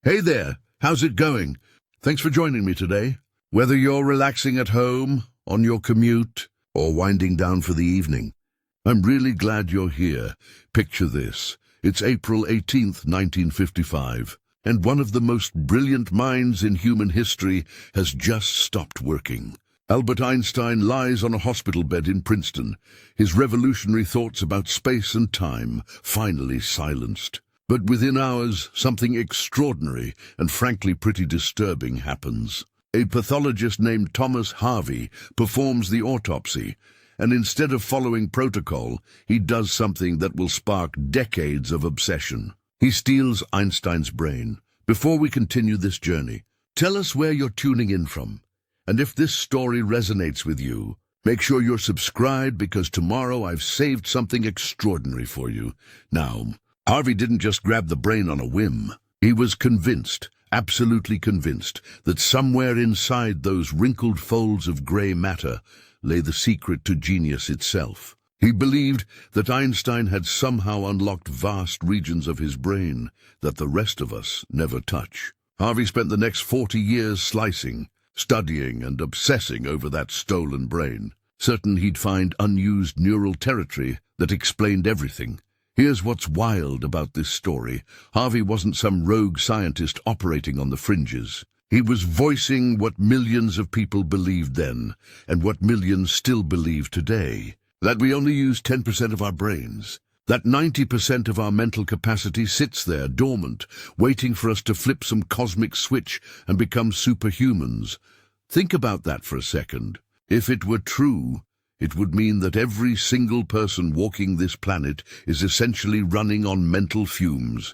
Hey there, how's it going? Thanks for joining me today. Whether you're relaxing at home, on your commute, or winding down for the evening, I'm really glad you're here. Picture this. It's April 18th, 1955, and one of the most brilliant minds in human history has just stopped working. Albert Einstein lies on a hospital bed in Princeton, his revolutionary thoughts about space and time finally silenced. But within hours, something extraordinary and frankly pretty disturbing happens. A pathologist named Thomas Harvey performs the autopsy, and instead of following protocol, he does something that will spark decades of obsession. He steals Einstein's brain. Before we continue this journey, tell us where you're tuning in from. And if this story resonates with you, make sure you're subscribed because tomorrow I've saved something extraordinary for you. Now, Harvey didn't just grab the brain on a whim. He was convinced, absolutely convinced, that somewhere inside those wrinkled folds of gray matter lay the secret to genius itself. He believed that Einstein had somehow unlocked vast regions of his brain that the rest of us never touch. Harvey spent the next 40 years slicing, studying and obsessing over that stolen brain, certain he'd find unused neural territory that explained everything. Here's what's wild about this story. Harvey wasn't some rogue scientist operating on the fringes. He was voicing what millions of people believed then, and what millions still believe today. That we only use 10% of our brains. That 90% of our mental capacity sits there, dormant, waiting for us to flip some cosmic switch and become superhumans. Think about that for a second. If it were true, it would mean that every single person walking this planet is essentially running on mental fumes,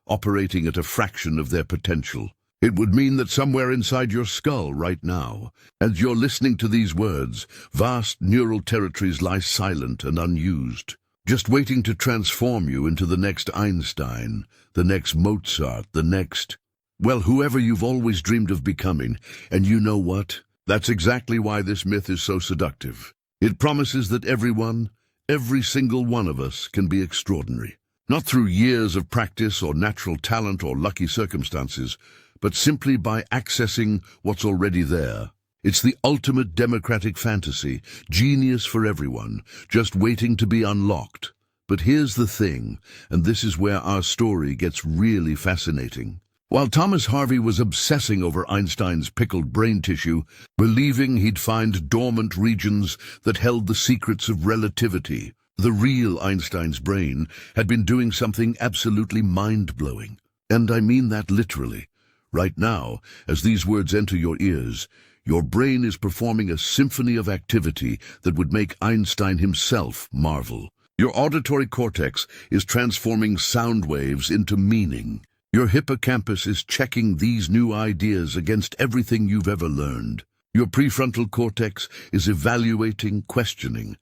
operating at a fraction of their potential. It would mean that somewhere inside your skull right now, as you're listening to these words, vast neural territories lie silent and unused, just waiting to transform you into the next Einstein, the next Mozart, the next, well, whoever you've always dreamed of becoming. And you know what? That's exactly why this myth is so seductive. It promises that everyone, every single one of us, can be extraordinary. Not through years of practice or natural talent or lucky circumstances, but simply by accessing what's already there. It's the ultimate democratic fantasy, genius for everyone, just waiting to be unlocked. But here's the thing, and this is where our story gets really fascinating. While Thomas Harvey was obsessing over Einstein's pickled brain tissue, believing he'd find dormant regions that held the secrets of relativity, the real Einstein's brain had been doing something absolutely mind-blowing. And I mean that literally. Right now, as these words enter your ears, your brain is performing a symphony of activity that would make Einstein himself marvel. Your auditory cortex is transforming sound waves into meaning. Your hippocampus is checking these new ideas against everything you've ever learned. Your prefrontal cortex is evaluating, questioning,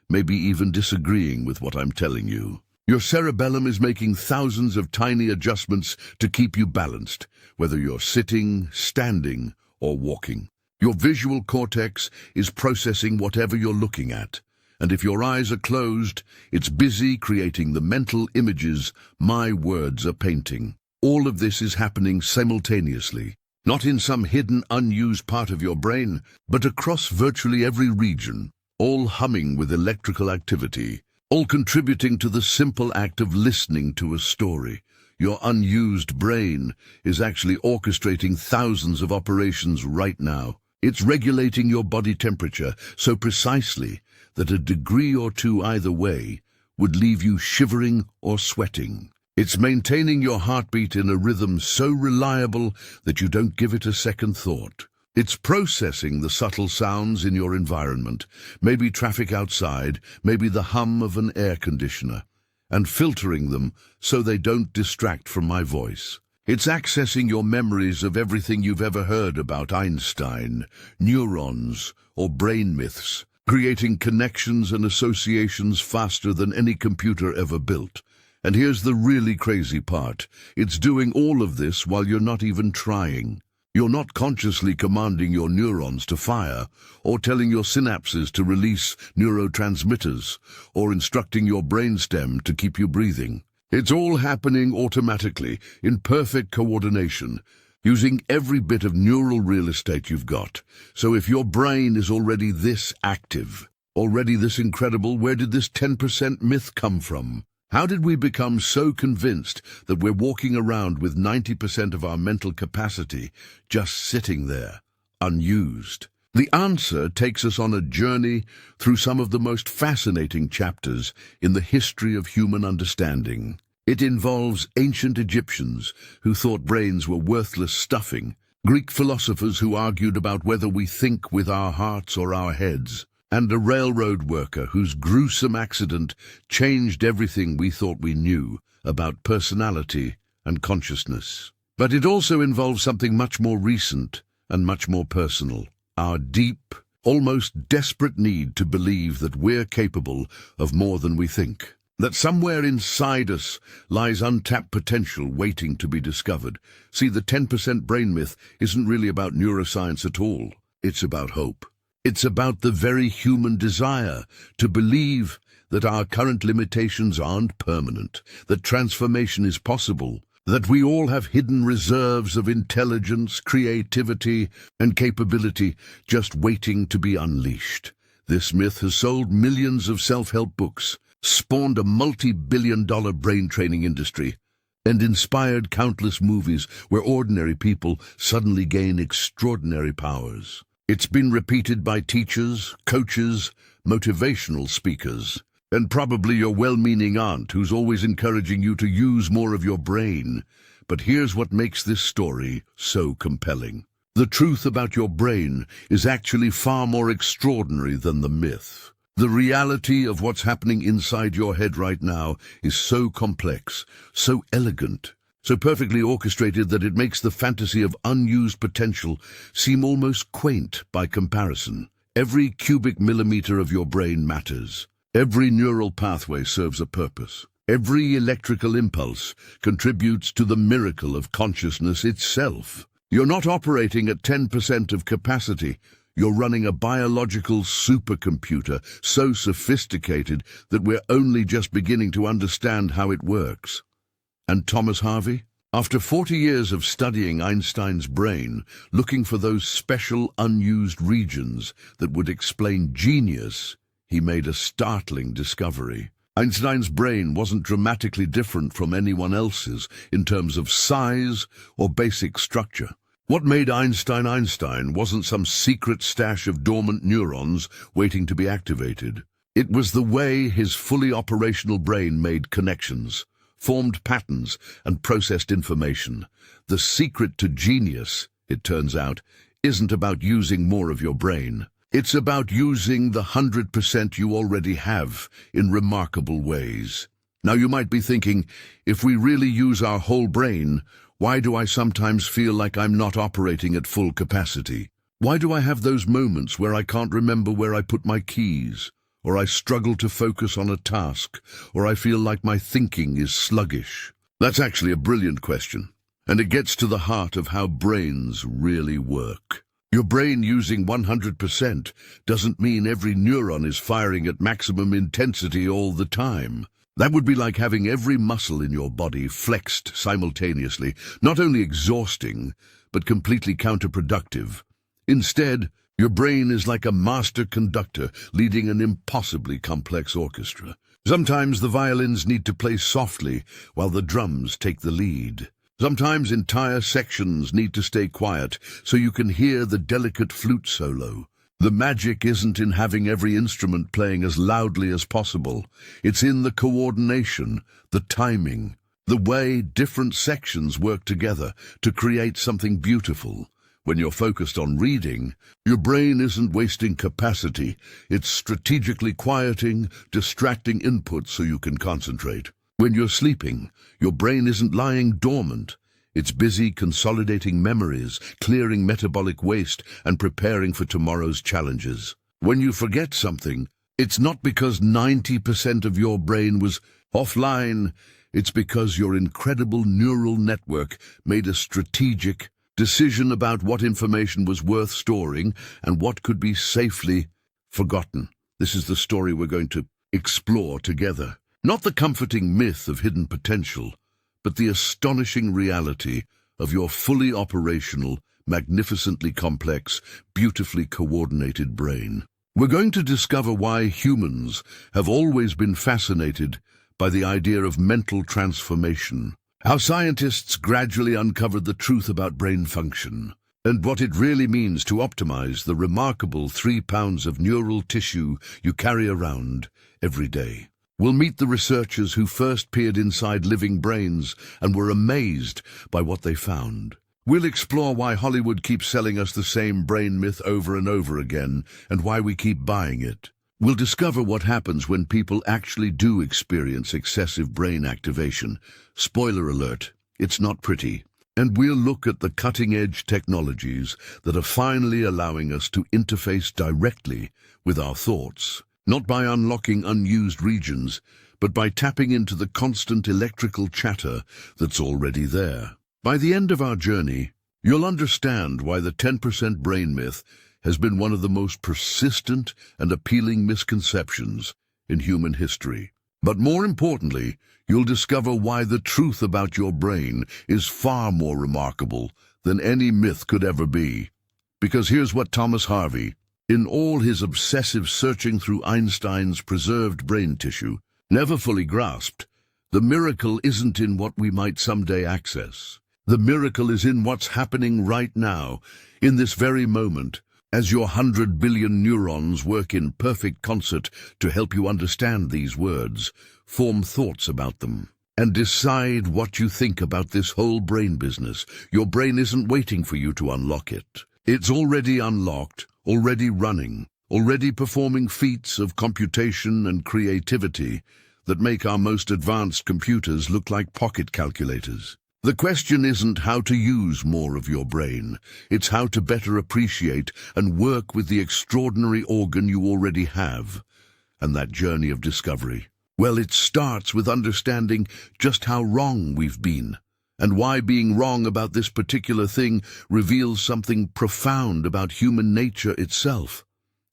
maybe even disagreeing with what I'm telling you. Your cerebellum is making thousands of tiny adjustments to keep you balanced, whether you're sitting, standing, or walking. Your visual cortex is processing whatever you're looking at, and if your eyes are closed, it's busy creating the mental images my words are painting. All of this is happening simultaneously, not in some hidden, unused part of your brain, but across virtually every region, all humming with electrical activity, all contributing to the simple act of listening to a story. Your unused brain is actually orchestrating thousands of operations right now. It's regulating your body temperature so precisely that a degree or two either way would leave you shivering or sweating. It's maintaining your heartbeat in a rhythm so reliable that you don't give it a second thought. It's processing the subtle sounds in your environment, maybe traffic outside, maybe the hum of an air conditioner, and filtering them so they don't distract from my voice. It's accessing your memories of everything you've ever heard about Einstein, neurons, or brain myths, creating connections and associations faster than any computer ever built. And here's the really crazy part. It's doing all of this while you're not even trying. You're not consciously commanding your neurons to fire, or telling your synapses to release neurotransmitters, or instructing your brainstem to keep you breathing. It's all happening automatically, in perfect coordination, using every bit of neural real estate you've got. So if your brain is already this active, already this incredible, where did this 10% myth come from? How did we become so convinced that we're walking around with 90% of our mental capacity just sitting there, unused? The answer takes us on a journey through some of the most fascinating chapters in the history of human understanding. It involves ancient Egyptians who thought brains were worthless stuffing, Greek philosophers who argued about whether we think with our hearts or our heads, and a railroad worker whose gruesome accident changed everything we thought we knew about personality and consciousness. But it also involves something much more recent and much more personal, our deep, almost desperate need to believe that we're capable of more than we think, that somewhere inside us lies untapped potential waiting to be discovered. See, the 10% brain myth isn't really about neuroscience at all. It's about hope. It's about the very human desire to believe that our current limitations aren't permanent, that transformation is possible, that we all have hidden reserves of intelligence, creativity, and capability just waiting to be unleashed. This myth has sold millions of self-help books, spawned a multi-billion-dollar brain training industry, and inspired countless movies where ordinary people suddenly gain extraordinary powers. It's been repeated by teachers, coaches, motivational speakers, and probably your well-meaning aunt who's always encouraging you to use more of your brain. But here's what makes this story so compelling. The truth about your brain is actually far more extraordinary than the myth. The reality of what's happening inside your head right now is so complex, so elegant, so perfectly orchestrated that it makes the fantasy of unused potential seem almost quaint by comparison. Every cubic millimeter of your brain matters. Every neural pathway serves a purpose. Every electrical impulse contributes to the miracle of consciousness itself. You're not operating at 10% of capacity. You're running a biological supercomputer so sophisticated that we're only just beginning to understand how it works. And Thomas Harvey? After 40 years of studying Einstein's brain, looking for those special unused regions that would explain genius, he made a startling discovery. Einstein's brain wasn't dramatically different from anyone else's in terms of size or basic structure. What made Einstein Einstein wasn't some secret stash of dormant neurons waiting to be activated. It was the way his fully operational brain made connections, formed patterns, and processed information. The secret to genius, it turns out, isn't about using more of your brain. It's about using the 100% you already have in remarkable ways. Now you might be thinking, if we really use our whole brain, why do I sometimes feel like I'm not operating at full capacity? Why do I have those moments where I can't remember where I put my keys, or I struggle to focus on a task, or I feel like my thinking is sluggish? That's actually a brilliant question, and it gets to the heart of how brains really work. Your brain using 100% doesn't mean every neuron is firing at maximum intensity all the time. That would be like having every muscle in your body flexed simultaneously, not only exhausting, but completely counterproductive. Instead, your brain is like a master conductor leading an impossibly complex orchestra. Sometimes the violins need to play softly while the drums take the lead. Sometimes entire sections need to stay quiet so you can hear the delicate flute solo. The magic isn't in having every instrument playing as loudly as possible. It's in the coordination, the timing, the way different sections work together to create something beautiful. When you're focused on reading, your brain isn't wasting capacity. It's strategically quieting, distracting input so you can concentrate. When you're sleeping, your brain isn't lying dormant. It's busy consolidating memories, clearing metabolic waste, and preparing for tomorrow's challenges. When you forget something, it's not because 90% of your brain was offline. It's because your incredible neural network made a strategic decision about what information was worth storing and what could be safely forgotten. This is the story we're going to explore together. Not the comforting myth of hidden potential, but the astonishing reality of your fully operational, magnificently complex, beautifully coordinated brain. We're going to discover why humans have always been fascinated by the idea of mental transformation, how scientists gradually uncovered the truth about brain function, and what it really means to optimize the remarkable 3 pounds of neural tissue you carry around every day. We'll meet the researchers who first peered inside living brains and were amazed by what they found. We'll explore why Hollywood keeps selling us the same brain myth over and over again, and why we keep buying it. We'll discover what happens when people actually do experience excessive brain activation. Spoiler alert, it's not pretty. And we'll look at the cutting-edge technologies that are finally allowing us to interface directly with our thoughts, not by unlocking unused regions, but by tapping into the constant electrical chatter that's already there. By the end of our journey, you'll understand why the 10% brain myth has been one of the most persistent and appealing misconceptions in human history. But more importantly, you'll discover why the truth about your brain is far more remarkable than any myth could ever be. Because here's what Thomas Harvey, in all his obsessive searching through Einstein's preserved brain tissue, never fully grasped: the miracle isn't in what we might someday access. The miracle is in what's happening right now, in this very moment, as your 100 billion neurons work in perfect concert to help you understand these words, form thoughts about them, and decide what you think about this whole brain business. Your brain isn't waiting for you to unlock it. It's already unlocked, already running, already performing feats of computation and creativity that make our most advanced computers look like pocket calculators. The question isn't how to use more of your brain, it's how to better appreciate and work with the extraordinary organ you already have. And that journey of discovery, well, it starts with understanding just how wrong we've been, and why being wrong about this particular thing reveals something profound about human nature itself.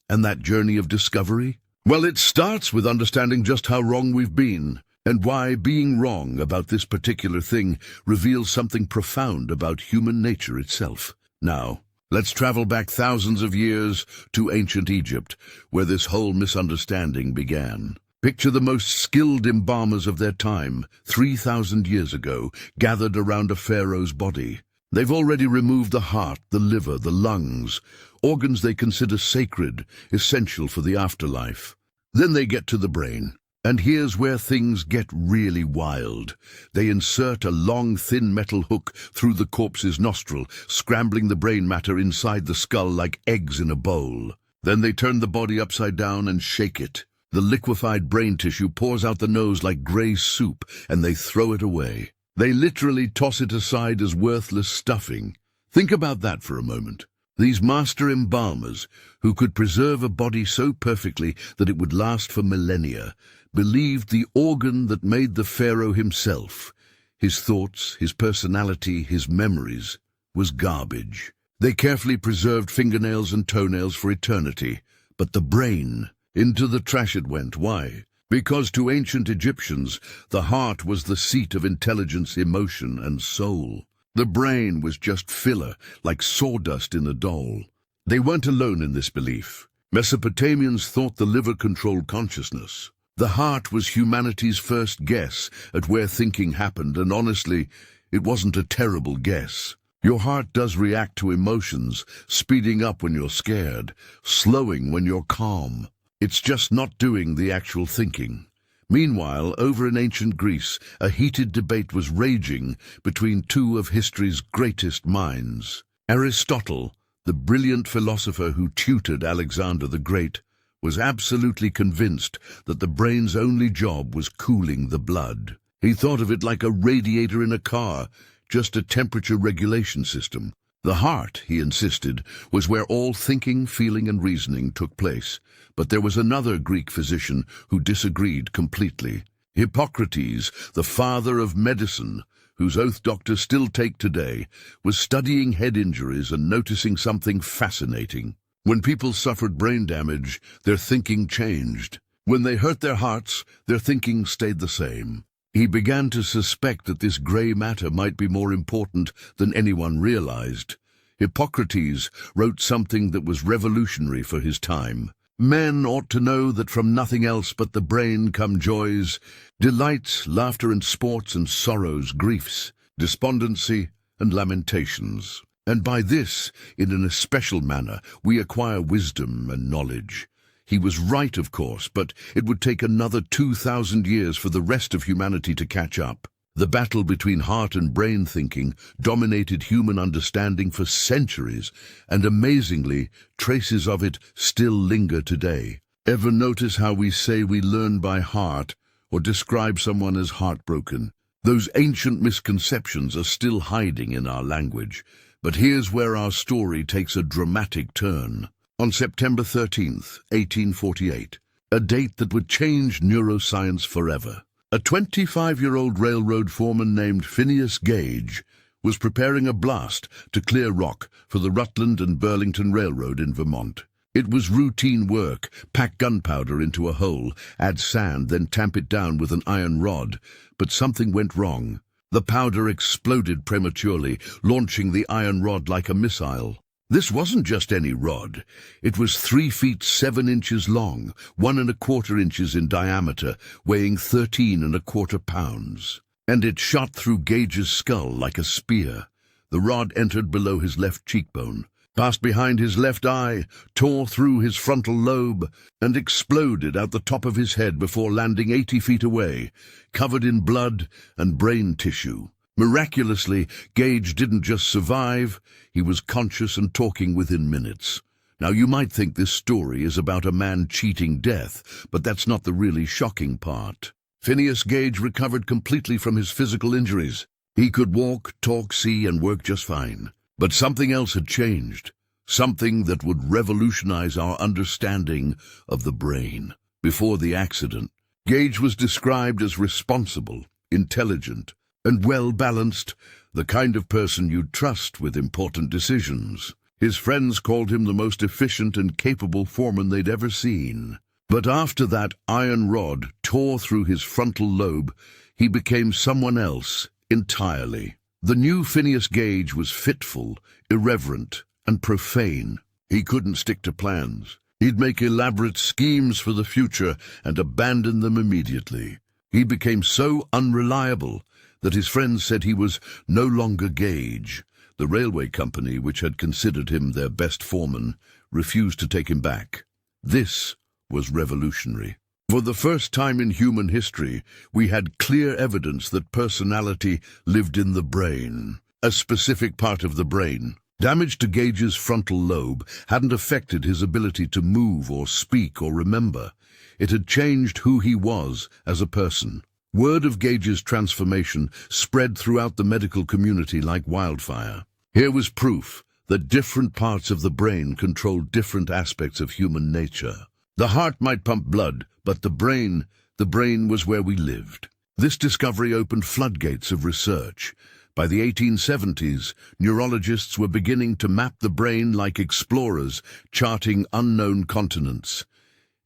And that journey of discovery? Well, it starts with understanding just how wrong we've been, and why being wrong about this particular thing reveals something profound about human nature itself. Now, let's travel back thousands of years to ancient Egypt, where this whole misunderstanding began. Picture the most skilled embalmers of their time, 3,000 years ago, gathered around a pharaoh's body. They've already removed the heart, the liver, the lungs, organs they consider sacred, essential for the afterlife. Then they get to the brain. And here's where things get really wild. They insert a long, thin metal hook through the corpse's nostril, scrambling the brain matter inside the skull like eggs in a bowl. Then they turn the body upside down and shake it. The liquefied brain tissue pours out the nose like gray soup, and they throw it away. They literally toss it aside as worthless stuffing. Think about that for a moment. These master embalmers, who could preserve a body so perfectly that it would last for millennia, believed the organ that made the pharaoh himself, his thoughts, his personality, his memories, was garbage. They carefully preserved fingernails and toenails for eternity, but the brain, into the trash it went. Why? Because to ancient Egyptians, the heart was the seat of intelligence, emotion, and soul. The brain was just filler, like sawdust in a doll. They weren't alone in this belief. Mesopotamians thought the liver controlled consciousness. The heart was humanity's first guess at where thinking happened, and honestly, it wasn't a terrible guess. Your heart does react to emotions, speeding up when you're scared, slowing when you're calm. It's just not doing the actual thinking. Meanwhile, over in ancient Greece, a heated debate was raging between two of history's greatest minds. Aristotle, the brilliant philosopher who tutored Alexander the Great, was absolutely convinced that the brain's only job was cooling the blood. He thought of it like a radiator in a car, just a temperature regulation system. The heart, he insisted, was where all thinking, feeling, and reasoning took place. But there was another Greek physician who disagreed completely. Hippocrates, the father of medicine, whose oath doctors still take today, was studying head injuries and noticing something fascinating. When people suffered brain damage, their thinking changed. When they hurt their hearts, their thinking stayed the same. He began to suspect that this grey matter might be more important than anyone realized. Hippocrates wrote something that was revolutionary for his time. Men ought to know that from nothing else but the brain come joys, delights, laughter and sports and sorrows, griefs, despondency and lamentations. And by this, in an especial manner, we acquire wisdom and knowledge. He was right, of course, but it would take another 2,000 years for the rest of humanity to catch up. The battle between heart and brain thinking dominated human understanding for centuries, and amazingly, traces of it still linger today. Ever notice how we say we learn by heart, or describe someone as heartbroken? Those ancient misconceptions are still hiding in our language. But here's where our story takes a dramatic turn. On September 13th, 1848, a date that would change neuroscience forever. A 25-year-old railroad foreman named Phineas Gage was preparing a blast to clear rock for the Rutland and Burlington Railroad in Vermont. It was routine work: pack gunpowder into a hole, add sand, then tamp it down with an iron rod. But something went wrong. The powder exploded prematurely, launching the iron rod like a missile. This wasn't just any rod. It was 3 feet 7 inches long, 1¼ inches in diameter, weighing 13¼ pounds. And it shot through Gage's skull like a spear. The rod entered below his left cheekbone, passed behind his left eye, tore through his frontal lobe, and exploded out the top of his head before landing 80 feet away, covered in blood and brain tissue. Miraculously, Gage didn't just survive, he was conscious and talking within minutes. Now, you might think this story is about a man cheating death, but that's not the really shocking part. Phineas Gage recovered completely from his physical injuries. He could walk, talk, see, and work just fine. But something else had changed, something that would revolutionize our understanding of the brain. Before the accident, Gage was described as responsible, intelligent, and well-balanced, the kind of person you'd trust with important decisions. His friends called him the most efficient and capable foreman they'd ever seen. But after that iron rod tore through his frontal lobe, he became someone else entirely. The new Phineas Gage was fitful, irreverent, and profane. He couldn't stick to plans. He'd make elaborate schemes for the future and abandon them immediately. He became so unreliable that his friends said he was no longer Gage. The railway company, which had considered him their best foreman, refused to take him back. This was revolutionary. For the first time in human history, we had clear evidence that personality lived in the brain, a specific part of the brain. Damage to Gage's frontal lobe hadn't affected his ability to move or speak or remember. It had changed who he was as a person. Word of Gage's transformation spread throughout the medical community like wildfire. Here was proof that different parts of the brain controlled different aspects of human nature. The heart might pump blood, but the brain was where we lived. This discovery opened floodgates of research. By the 1870s, neurologists were beginning to map the brain like explorers, charting unknown continents.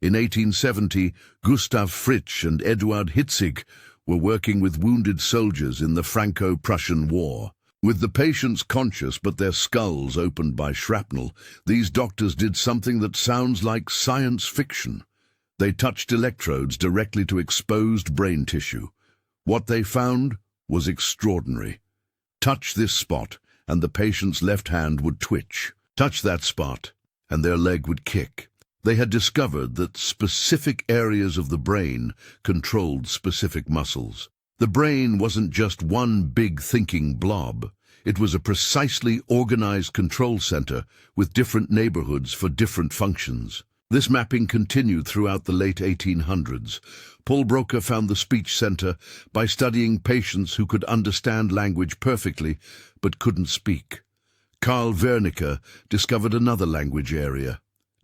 In 1870, Gustav Fritsch and Eduard Hitzig were working with wounded soldiers in the Franco-Prussian War. With the patients conscious but their skulls opened by shrapnel, these doctors did something that sounds like science fiction. They touched electrodes directly to exposed brain tissue. What they found was extraordinary. Touch this spot, and the patient's left hand would twitch. Touch that spot, and their leg would kick. They had discovered that specific areas of the brain controlled specific muscles. The brain wasn't just one big thinking blob. It was a precisely organized control center with different neighborhoods for different functions. This mapping continued throughout the late 1800s. Paul Broca found the speech center by studying patients who could understand language perfectly but couldn't speak. Carl Wernicke discovered another language area.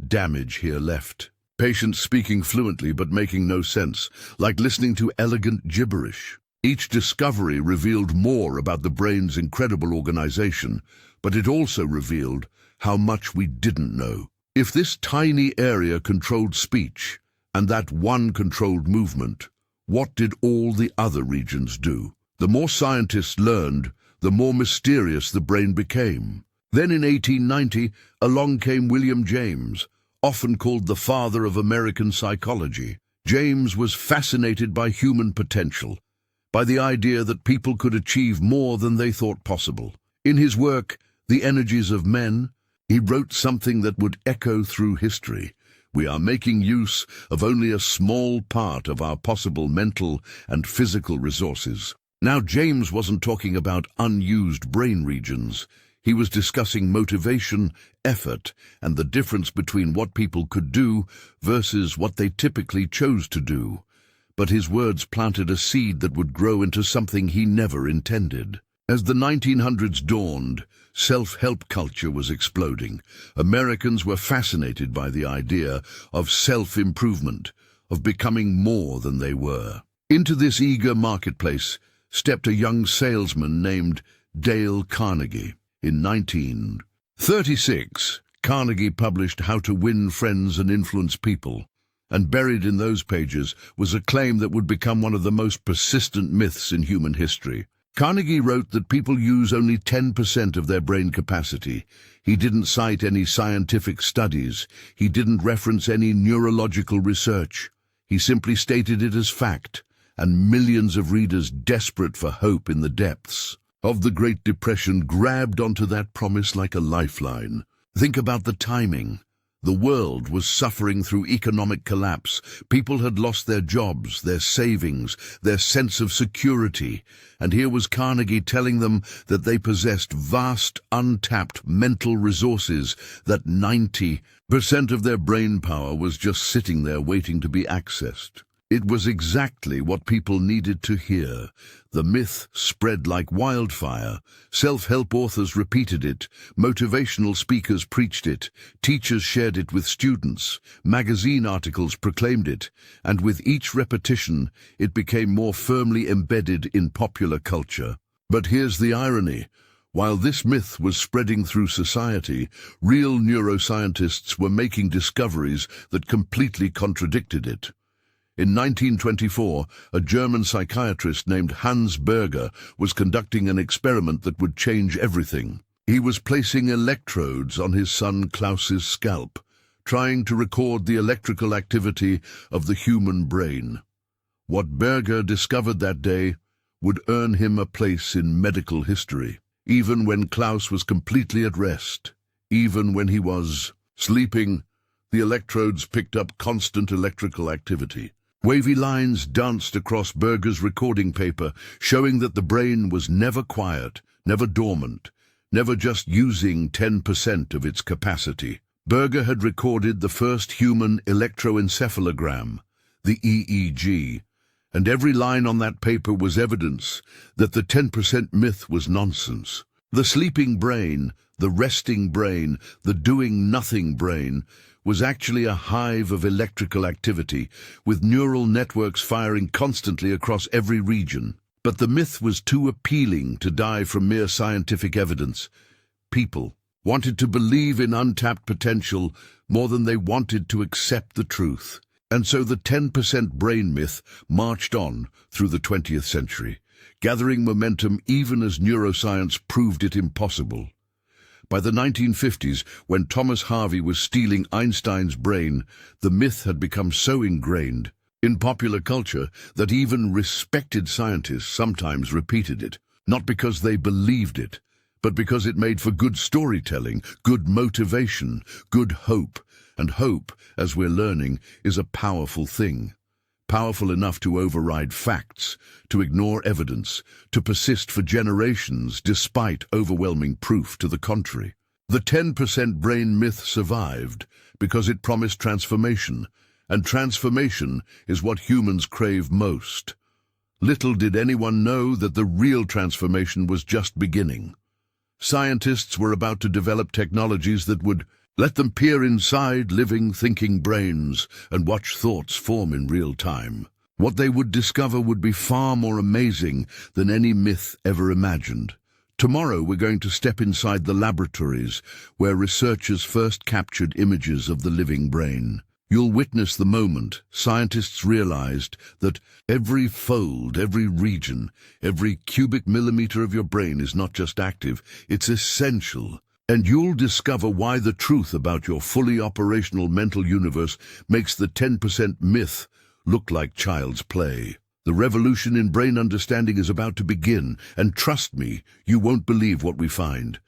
Damage here left. Patients speaking fluently but making no sense, like listening to elegant gibberish. Each discovery revealed more about the brain's incredible organization, but it also revealed how much we didn't know. If this tiny area controlled speech, And that one controlled movement, what did all the other regions do? The more scientists learned, the more mysterious the brain became. Then in 1890, along came William James, often called the father of American psychology. James was fascinated by human potential, by the idea that people could achieve more than they thought possible. In his work, The Energies of Men, he wrote something that would echo through history. We are making use of only a small part of our possible mental and physical resources. Now, James wasn't talking about unused brain regions. He was discussing motivation, effort, and the difference between what people could do versus what they typically chose to do. But his words planted a seed that would grow into something he never intended. As the 1900s dawned, self-help culture was exploding. Americans were fascinated by the idea of self-improvement, of becoming more than they were. Into this eager marketplace stepped a young salesman named Dale Carnegie. In 1936, Carnegie published How to Win Friends and Influence People, and buried in those pages was a claim that would become one of the most persistent myths in human history. Carnegie wrote that people use only 10% of their brain capacity. He didn't cite any scientific studies. He didn't reference any neurological research. He simply stated it as fact, and millions of readers desperate for hope in the depths of the Great Depression grabbed onto that promise like a lifeline. Think about the timing. The world was suffering through economic collapse. People had lost their jobs, their savings, their sense of security. And here was Carnegie telling them that they possessed vast, untapped mental resources, that 90% of their brain power was just sitting there waiting to be accessed. It was exactly what people needed to hear. The myth spread like wildfire. Self-help authors repeated it. Motivational speakers preached it. Teachers shared it with students. Magazine articles proclaimed it. And with each repetition, it became more firmly embedded in popular culture. But here's the irony. While this myth was spreading through society, real neuroscientists were making discoveries that completely contradicted it. In 1924, a German psychiatrist named Hans Berger was conducting an experiment that would change everything. He was placing electrodes on his son Klaus's scalp, trying to record the electrical activity of the human brain. What Berger discovered that day would earn him a place in medical history. Even when Klaus was completely at rest, even when he was sleeping, the electrodes picked up constant electrical activity. Wavy lines danced across Berger's recording paper, showing that the brain was never quiet, never dormant, never just using 10% of its capacity. Berger had recorded the first human electroencephalogram, the EEG, and every line on that paper was evidence that the 10% myth was nonsense. The sleeping brain, the resting brain, the doing-nothing brain, was actually a hive of electrical activity, with neural networks firing constantly across every region. But the myth was too appealing to die from mere scientific evidence. People wanted to believe in untapped potential more than they wanted to accept the truth. And so the 10% brain myth marched on through the 20th century, gathering momentum even as neuroscience proved it impossible. By the 1950s, when Thomas Harvey was stealing Einstein's brain, the myth had become so ingrained in popular culture that even respected scientists sometimes repeated it, not because they believed it, but because it made for good storytelling, good motivation, good hope. And hope, as we're learning, is a powerful thing. Powerful enough to override facts, to ignore evidence, to persist for generations despite overwhelming proof to the contrary. The 10% brain myth survived because it promised transformation, and transformation is what humans crave most. Little did anyone know that the real transformation was just beginning. Scientists were about to develop technologies that would let them peer inside living, thinking brains and watch thoughts form in real time. What they would discover would be far more amazing than any myth ever imagined. Tomorrow we're going to step inside the laboratories where researchers first captured images of the living brain. You'll witness the moment scientists realized that every fold, every region, every cubic millimeter of your brain is not just active, it's essential. And you'll discover why the truth about your fully operational mental universe makes the 10% myth look like child's play. The revolution in brain understanding is about to begin, and trust me, you won't believe what we find.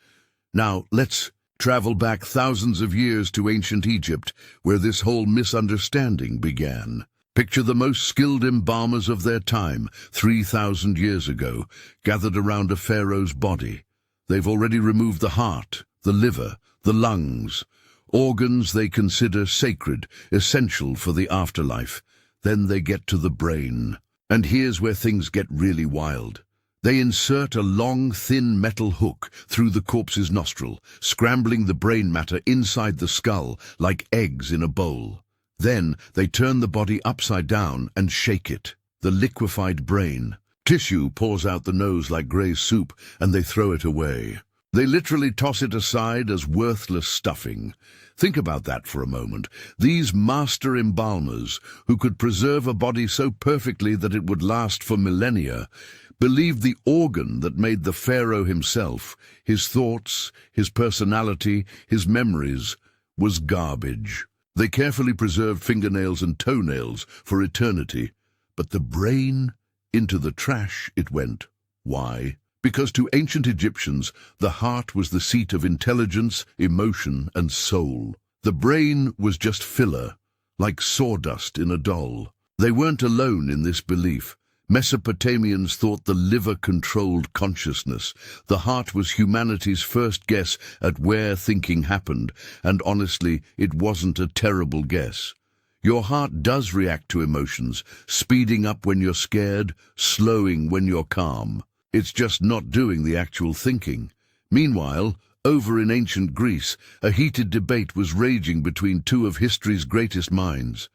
Now, let's travel back thousands of years to ancient Egypt, where this whole misunderstanding began. Picture the most skilled embalmers of their time, 3,000 years ago, gathered around a pharaoh's body. They've already removed the heart, the liver, the lungs, organs they consider sacred, essential for the afterlife. Then they get to the brain. And here's where things get really wild. They insert a long, thin metal hook through the corpse's nostril, scrambling the brain matter inside the skull like eggs in a bowl. Then they turn the body upside down and shake it. The liquefied brain tissue pours out the nose like grey soup, and they throw it away. They literally toss it aside as worthless stuffing. Think about that for a moment. These master embalmers, who could preserve a body so perfectly that it would last for millennia, believed the organ that made the pharaoh himself, his thoughts, his personality, his memories, was garbage. They carefully preserved fingernails and toenails for eternity, but the brain, into the trash it went. Why? Because to ancient Egyptians, the heart was the seat of intelligence, emotion, and soul. The brain was just filler, like sawdust in a doll. They weren't alone in this belief. Mesopotamians thought the liver controlled consciousness. The heart was humanity's first guess at where thinking happened, and honestly, it wasn't a terrible guess. Your heart does react to emotions, speeding up when you're scared, slowing when you're calm. It's just not doing the actual thinking. Meanwhile, over in ancient Greece, a heated debate was raging between two of history's greatest minds.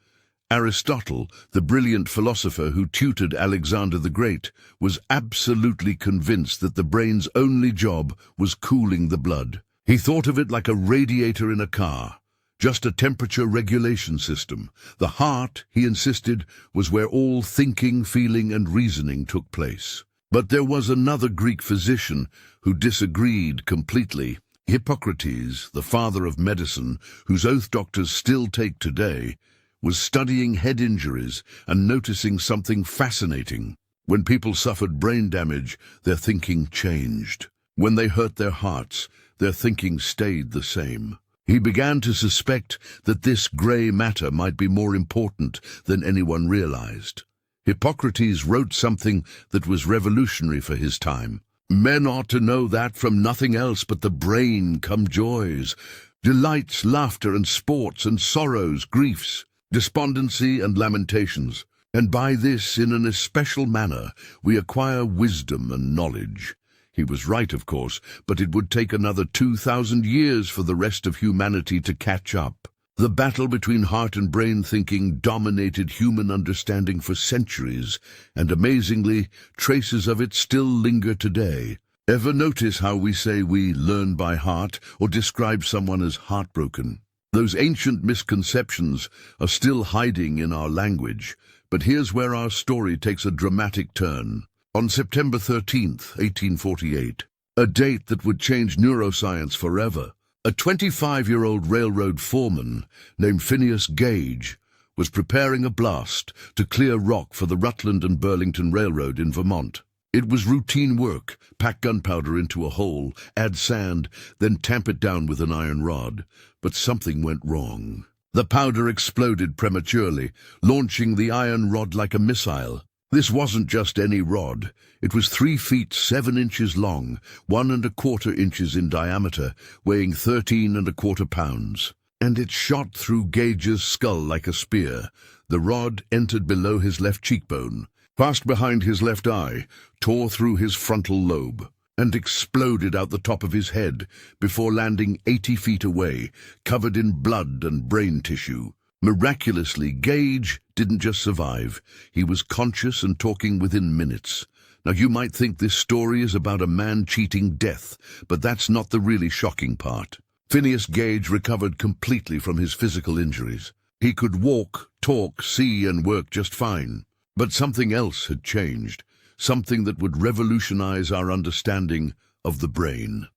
Aristotle, the brilliant philosopher who tutored Alexander the Great, was absolutely convinced that the brain's only job was cooling the blood. He thought of it like a radiator in a car, just a temperature regulation system. The heart, he insisted, was where all thinking, feeling, and reasoning took place. But there was another Greek physician who disagreed completely. Hippocrates, the father of medicine, whose oath doctors still take today, was studying head injuries and noticing something fascinating. When people suffered brain damage, their thinking changed. When they hurt their hearts, their thinking stayed the same. He began to suspect that this grey matter might be more important than anyone realized. Hippocrates wrote something that was revolutionary for his time. Men ought to know that from nothing else but the brain come joys, delights, laughter, and sports, and sorrows, griefs, despondency, and lamentations. And by this, in an especial manner, we acquire wisdom and knowledge. He was right, of course, but it would take another 2,000 years for the rest of humanity to catch up. The battle between heart and brain thinking dominated human understanding for centuries, and amazingly, traces of it still linger today. Ever notice how we say we learn by heart or describe someone as heartbroken? Those ancient misconceptions are still hiding in our language, but here's where our story takes a dramatic turn. On September 13th, 1848, a date that would change neuroscience forever, a 25-year-old railroad foreman named Phineas Gage was preparing a blast to clear rock for the Rutland and Burlington Railroad in Vermont. It was routine work: pack gunpowder into a hole, add sand, then tamp it down with an iron rod. But something went wrong. The powder exploded prematurely, launching the iron rod like a missile. This wasn't just any rod. It was 3 feet 7 inches long, 1¼ inches in diameter, weighing 13¼ pounds. And it shot through Gage's skull like a spear. The rod entered below his left cheekbone, passed behind his left eye, tore through his frontal lobe, and exploded out the top of his head before landing 80 feet away, covered in blood and brain tissue. Miraculously, Gage didn't just survive. He was conscious and talking within minutes. Now, you might think this story is about a man cheating death, but that's not the really shocking part. Phineas Gage recovered completely from his physical injuries. He could walk, talk, see, and work just fine. But something else had changed, something that would revolutionize our understanding of the brain.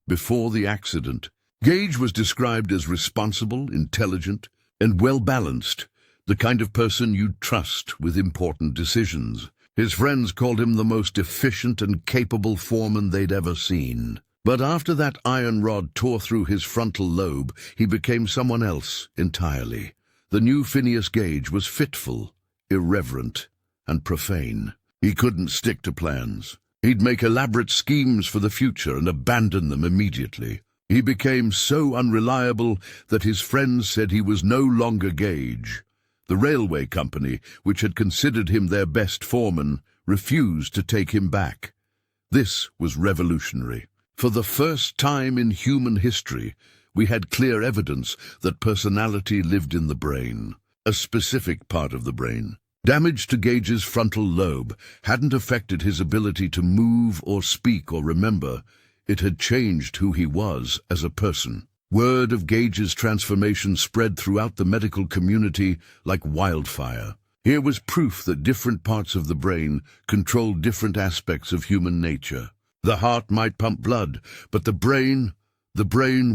Before the accident, Gage was described as responsible, intelligent, and well-balanced, the kind of person you'd trust with important decisions. His friends called him the most efficient and capable foreman they'd ever seen. But after that iron rod tore through his frontal lobe, he became someone else entirely. The new Phineas Gage was fitful, irreverent, and profane. He couldn't stick to plans. He'd make elaborate schemes for the future and abandon them immediately. He became so unreliable that his friends said he was no longer Gage. The railway company, which had considered him their best foreman, refused to take him back. This was revolutionary. For the first time in human history, we had clear evidence that personality lived in the brain, a specific part of the brain. Damage to Gage's frontal lobe hadn't affected his ability to move or speak or remember. It had changed who he was as a person. Word of Gage's transformation spread throughout the medical community like wildfire. Here was proof that different parts of the brain controlled different aspects of human nature. The heart might pump blood, but the brain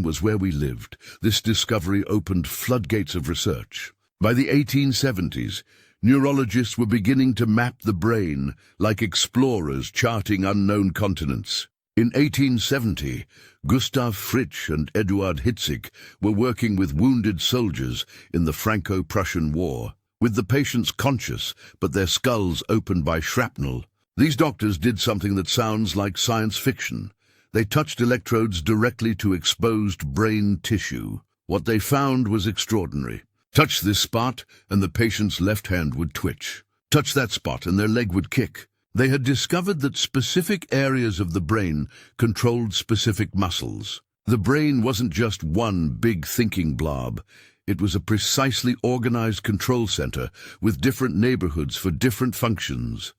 was where we lived. This discovery opened floodgates of research. By the 1870s, neurologists were beginning to map the brain like explorers charting unknown continents. In 1870, Gustav Fritsch and Eduard Hitzig were working with wounded soldiers in the Franco-Prussian War. With the patients conscious, but their skulls opened by shrapnel, these doctors did something that sounds like science fiction. They touched electrodes directly to exposed brain tissue. What they found was extraordinary. Touch this spot, and the patient's left hand would twitch. Touch that spot, and their leg would kick. They had discovered that specific areas of the brain controlled specific muscles. The brain wasn't just one big thinking blob. It was a precisely organized control center with different neighborhoods for different functions.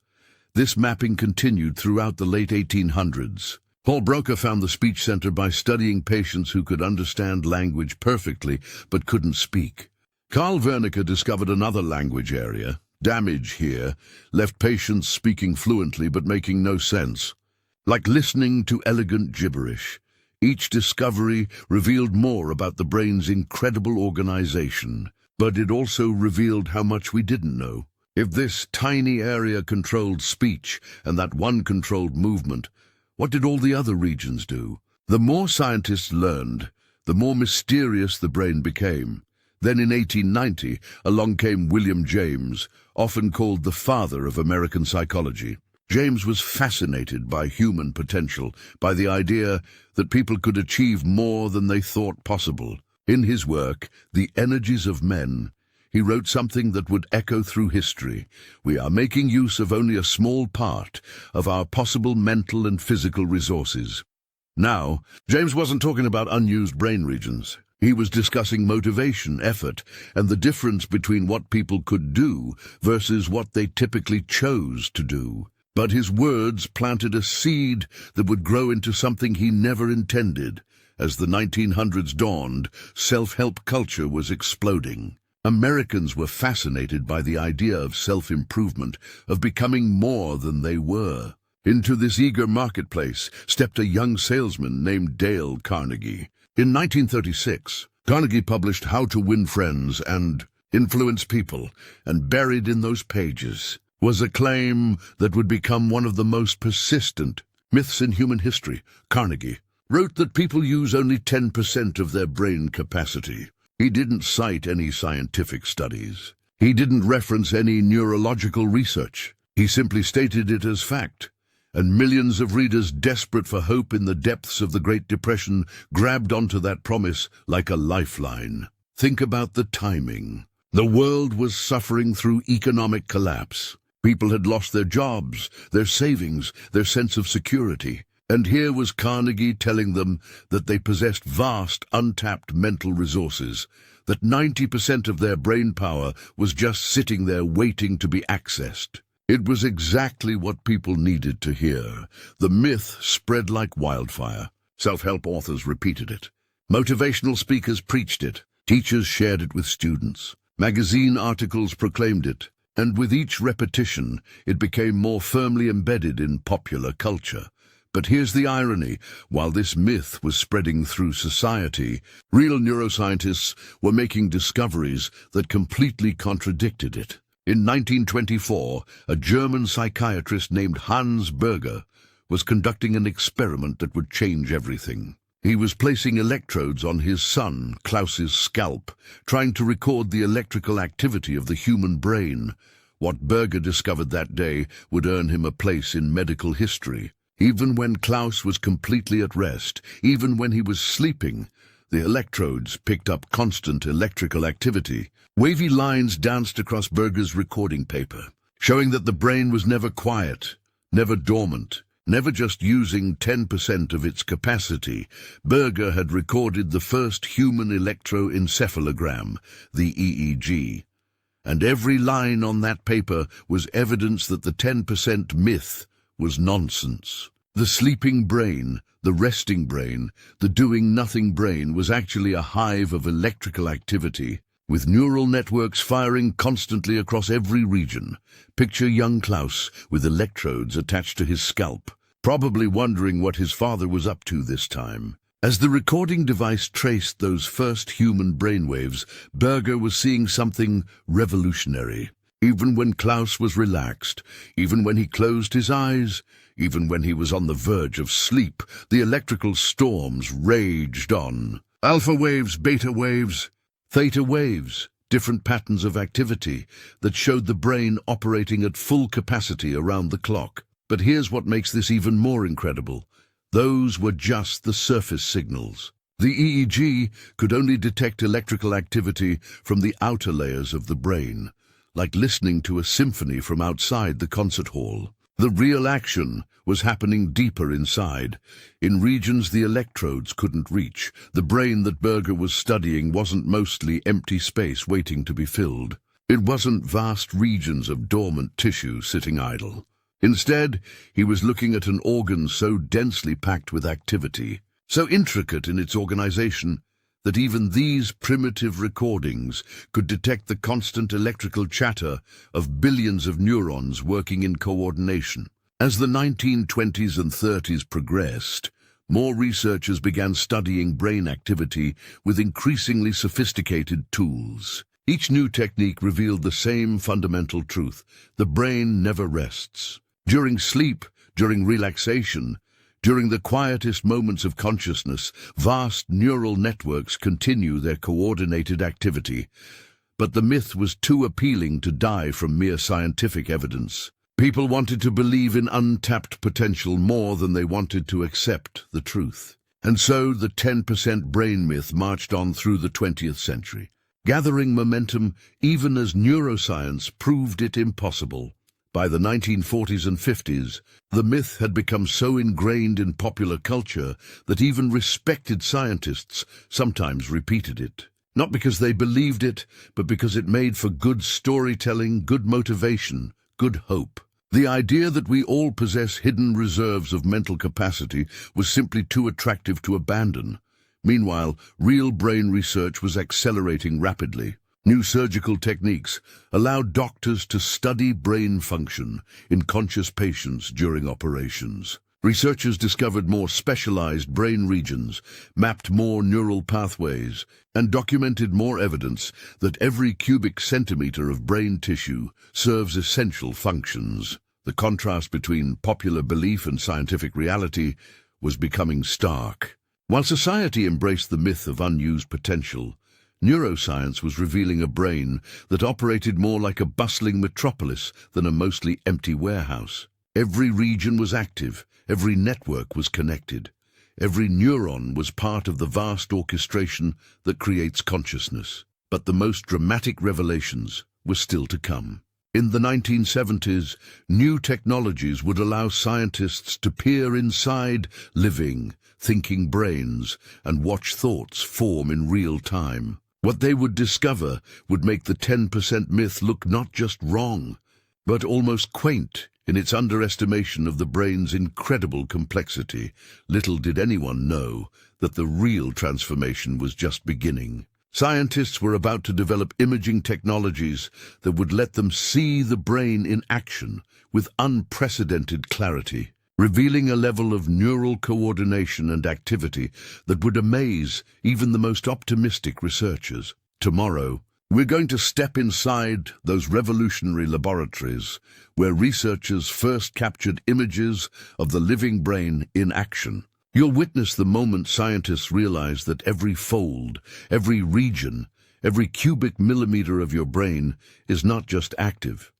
This mapping continued throughout the late 1800s. Paul Broca found the speech center by studying patients who could understand language perfectly but couldn't speak. Carl Wernicke discovered another language area. Damage here left patients speaking fluently but making no sense. Like listening to elegant gibberish, each discovery revealed more about the brain's incredible organization, but it also revealed how much we didn't know. If this tiny area controlled speech and that one controlled movement, what did all the other regions do? The more scientists learned, the more mysterious the brain became. Then in 1890, along came William James, often called the father of American psychology. James was fascinated by human potential, by the idea that people could achieve more than they thought possible. In his work, The Energies of Men, he wrote something that would echo through history. We are making use of only a small part of our possible mental and physical resources. Now, James wasn't talking about unused brain regions. He was discussing motivation, effort, and the difference between what people could do versus what they typically chose to do. But his words planted a seed that would grow into something he never intended. As the 1900s dawned, self-help culture was exploding. Americans were fascinated by the idea of self-improvement, of becoming more than they were. Into this eager marketplace stepped a young salesman named Dale Carnegie. In 1936, Carnegie published How to Win Friends and Influence People, and buried in those pages was a claim that would become one of the most persistent myths in human history. Carnegie wrote that people use only 10% of their brain capacity. He didn't cite any scientific studies. He didn't reference any neurological research. He simply stated it as fact. And millions of readers desperate for hope in the depths of the Great Depression grabbed onto that promise like a lifeline. Think about the timing. The world was suffering through economic collapse. People had lost their jobs, their savings, their sense of security. And here was Carnegie telling them that they possessed vast, untapped mental resources, that 90% of their brain power was just sitting there waiting to be accessed. It was exactly what people needed to hear. The myth spread like wildfire. Self-help authors repeated it. Motivational speakers preached it. Teachers shared it with students. Magazine articles proclaimed it, and with each repetition, it became more firmly embedded in popular culture. But here's the irony. While this myth was spreading through society, real neuroscientists were making discoveries that completely contradicted it. In 1924, a German psychiatrist named Hans Berger was conducting an experiment that would change everything. He was placing electrodes on his son, Klaus's scalp, trying to record the electrical activity of the human brain. What Berger discovered that day would earn him a place in medical history. Even when Klaus was completely at rest, even when he was sleeping, the electrodes picked up constant electrical activity. Wavy lines danced across Berger's recording paper, showing that the brain was never quiet, never dormant, never just using 10% of its capacity. Berger had recorded the first human electroencephalogram, the EEG. And every line on that paper was evidence that the 10% myth was nonsense. The sleeping brain, the resting brain, the doing-nothing brain was actually a hive of electrical activity, with neural networks firing constantly across every region. Picture young Klaus with electrodes attached to his scalp, probably wondering what his father was up to this time. As the recording device traced those first human brainwaves, Berger was seeing something revolutionary. Even when Klaus was relaxed, even when he closed his eyes, even when he was on the verge of sleep, the electrical storms raged on. Alpha waves, beta waves, theta waves, different patterns of activity that showed the brain operating at full capacity around the clock. But here's what makes this even more incredible. Those were just the surface signals. The EEG could only detect electrical activity from the outer layers of the brain, like listening to a symphony from outside the concert hall. The real action was happening deeper inside, in regions the electrodes couldn't reach. The brain that Berger was studying wasn't mostly empty space waiting to be filled. It wasn't vast regions of dormant tissue sitting idle. Instead, he was looking at an organ so densely packed with activity, so intricate in its organization, that even these primitive recordings could detect the constant electrical chatter of billions of neurons working in coordination. As the 1920s and 30s progressed, more researchers began studying brain activity with increasingly sophisticated tools. Each new technique revealed the same fundamental truth: the brain never rests. During sleep, during relaxation, during the quietest moments of consciousness, vast neural networks continue their coordinated activity. But the myth was too appealing to die from mere scientific evidence. People wanted to believe in untapped potential more than they wanted to accept the truth. And so the 10% brain myth marched on through the 20th century, gathering momentum even as neuroscience proved it impossible. By the 1940s and 50s, the myth had become so ingrained in popular culture that even respected scientists sometimes repeated it. Not because they believed it, but because it made for good storytelling, good motivation, good hope. The idea that we all possess hidden reserves of mental capacity was simply too attractive to abandon. Meanwhile, real brain research was accelerating rapidly. New surgical techniques allowed doctors to study brain function in conscious patients during operations. Researchers discovered more specialized brain regions, mapped more neural pathways, and documented more evidence that every cubic centimeter of brain tissue serves essential functions. The contrast between popular belief and scientific reality was becoming stark. While society embraced the myth of unused potential, neuroscience was revealing a brain that operated more like a bustling metropolis than a mostly empty warehouse. Every region was active, every network was connected, every neuron was part of the vast orchestration that creates consciousness. But the most dramatic revelations were still to come. In the 1970s, new technologies would allow scientists to peer inside living, thinking brains and watch thoughts form in real time. What they would discover would make the 10% myth look not just wrong, but almost quaint in its underestimation of the brain's incredible complexity. Little did anyone know that the real transformation was just beginning. Scientists were about to develop imaging technologies that would let them see the brain in action with unprecedented clarity, revealing a level of neural coordination and activity that would amaze even the most optimistic researchers. Tomorrow, we're going to step inside those revolutionary laboratories where researchers first captured images of the living brain in action. You'll witness the moment scientists realize that every fold, every region, every cubic millimeter of your brain is not just active,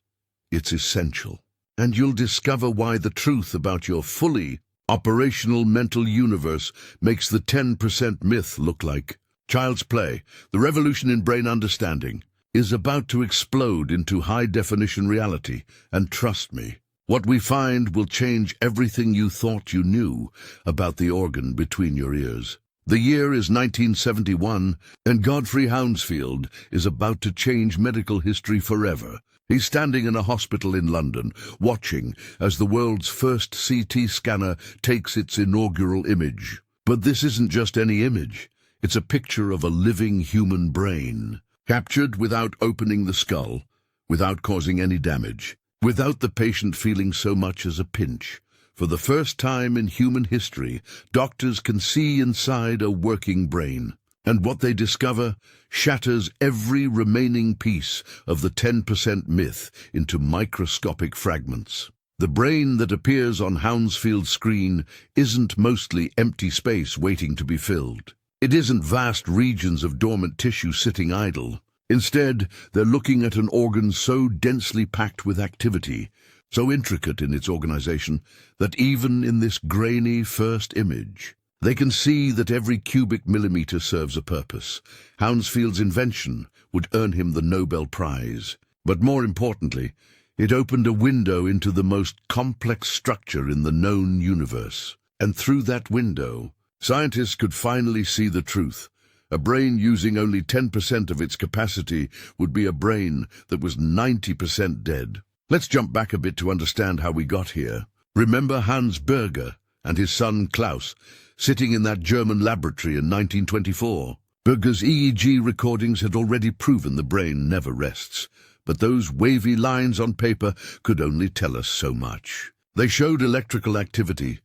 it's essential. And you'll discover why the truth about your fully operational mental universe makes the 10% myth look like child's play. The revolution in brain understanding is about to explode into high-definition reality, and trust me, what we find will change everything you thought you knew about the organ between your ears. The year is 1971, and Godfrey Hounsfield is about to change medical history forever. He's standing in a hospital in London, watching as the world's first CT scanner takes its inaugural image. But this isn't just any image. It's a picture of a living human brain, captured without opening the skull, without causing any damage, without the patient feeling so much as a pinch. For the first time in human history, doctors can see inside a working brain. And what they discover shatters every remaining piece of the 10% myth into microscopic fragments. The brain that appears on Hounsfield's screen isn't mostly empty space waiting to be filled. It isn't vast regions of dormant tissue sitting idle. Instead, they're looking at an organ so densely packed with activity, so intricate in its organization, that even in this grainy first image, they can see that every cubic millimeter serves a purpose. Hounsfield's invention would earn him the Nobel Prize. But more importantly, it opened a window into the most complex structure in the known universe. And through that window, scientists could finally see the truth. A brain using only 10% of its capacity would be a brain that was 90% dead. Let's jump back a bit to understand how we got here. Remember Hans Berger and his son Klaus sitting in that German laboratory in 1924. Berger's EEG recordings had already proven the brain never rests, but those wavy lines on paper could only tell us so much. They showed electrical activity,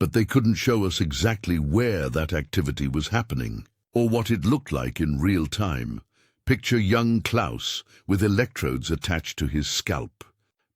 but they couldn't show us exactly where that activity was happening, or what it looked like in real time. Picture young Klaus with electrodes attached to his scalp,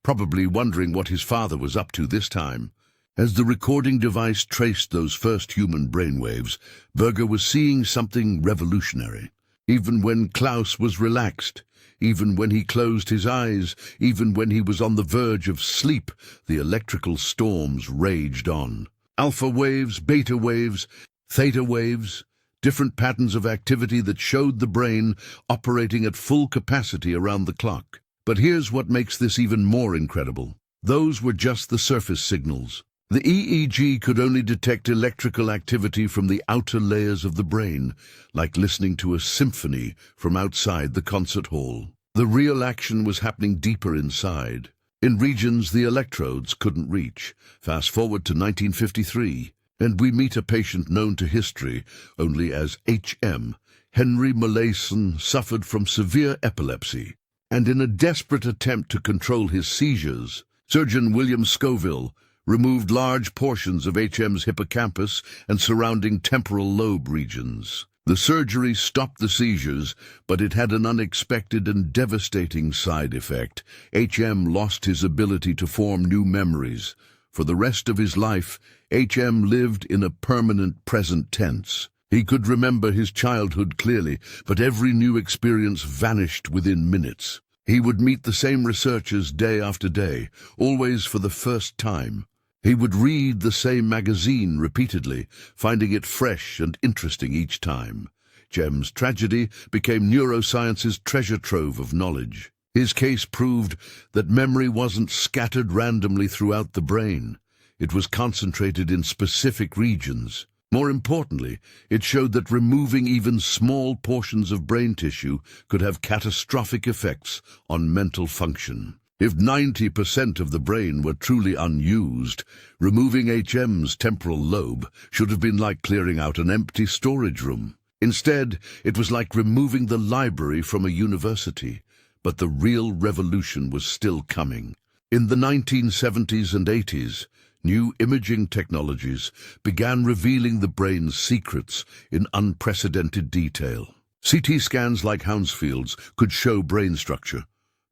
probably wondering what his father was up to this time. As the recording device traced those first human brainwaves, Berger was seeing something revolutionary. Even when Klaus was relaxed, even when he closed his eyes, even when he was on the verge of sleep, the electrical storms raged on. Alpha waves, beta waves, theta waves, different patterns of activity that showed the brain operating at full capacity around the clock. But here's what makes this even more incredible. Those were just the surface signals. The EEG could only detect electrical activity from the outer layers of the brain, like listening to a symphony from outside the concert hall. The real action was happening deeper inside, in regions the electrodes couldn't reach. Fast forward to 1953, and we meet a patient known to history only as HM. Henry Molaison suffered from severe epilepsy, and in a desperate attempt to control his seizures, surgeon William Scoville removed large portions of HM's hippocampus and surrounding temporal lobe regions. The surgery stopped the seizures, but it had an unexpected and devastating side effect. HM lost his ability to form new memories. For the rest of his life, HM lived in a permanent present tense. He could remember his childhood clearly, but every new experience vanished within minutes. He would meet the same researchers day after day, always for the first time. He would read the same magazine repeatedly, finding it fresh and interesting each time. HM's tragedy became neuroscience's treasure trove of knowledge. His case proved that memory wasn't scattered randomly throughout the brain. It was concentrated in specific regions. More importantly, it showed that removing even small portions of brain tissue could have catastrophic effects on mental function. If 90% of the brain were truly unused, removing HM's temporal lobe should have been like clearing out an empty storage room. Instead, it was like removing the library from a university. But the real revolution was still coming. In the 1970s and 80s, new imaging technologies began revealing the brain's secrets in unprecedented detail. CT scans like Hounsfield's could show brain structure,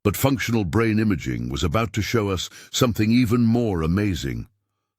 but functional brain imaging was about to show us something even more amazing: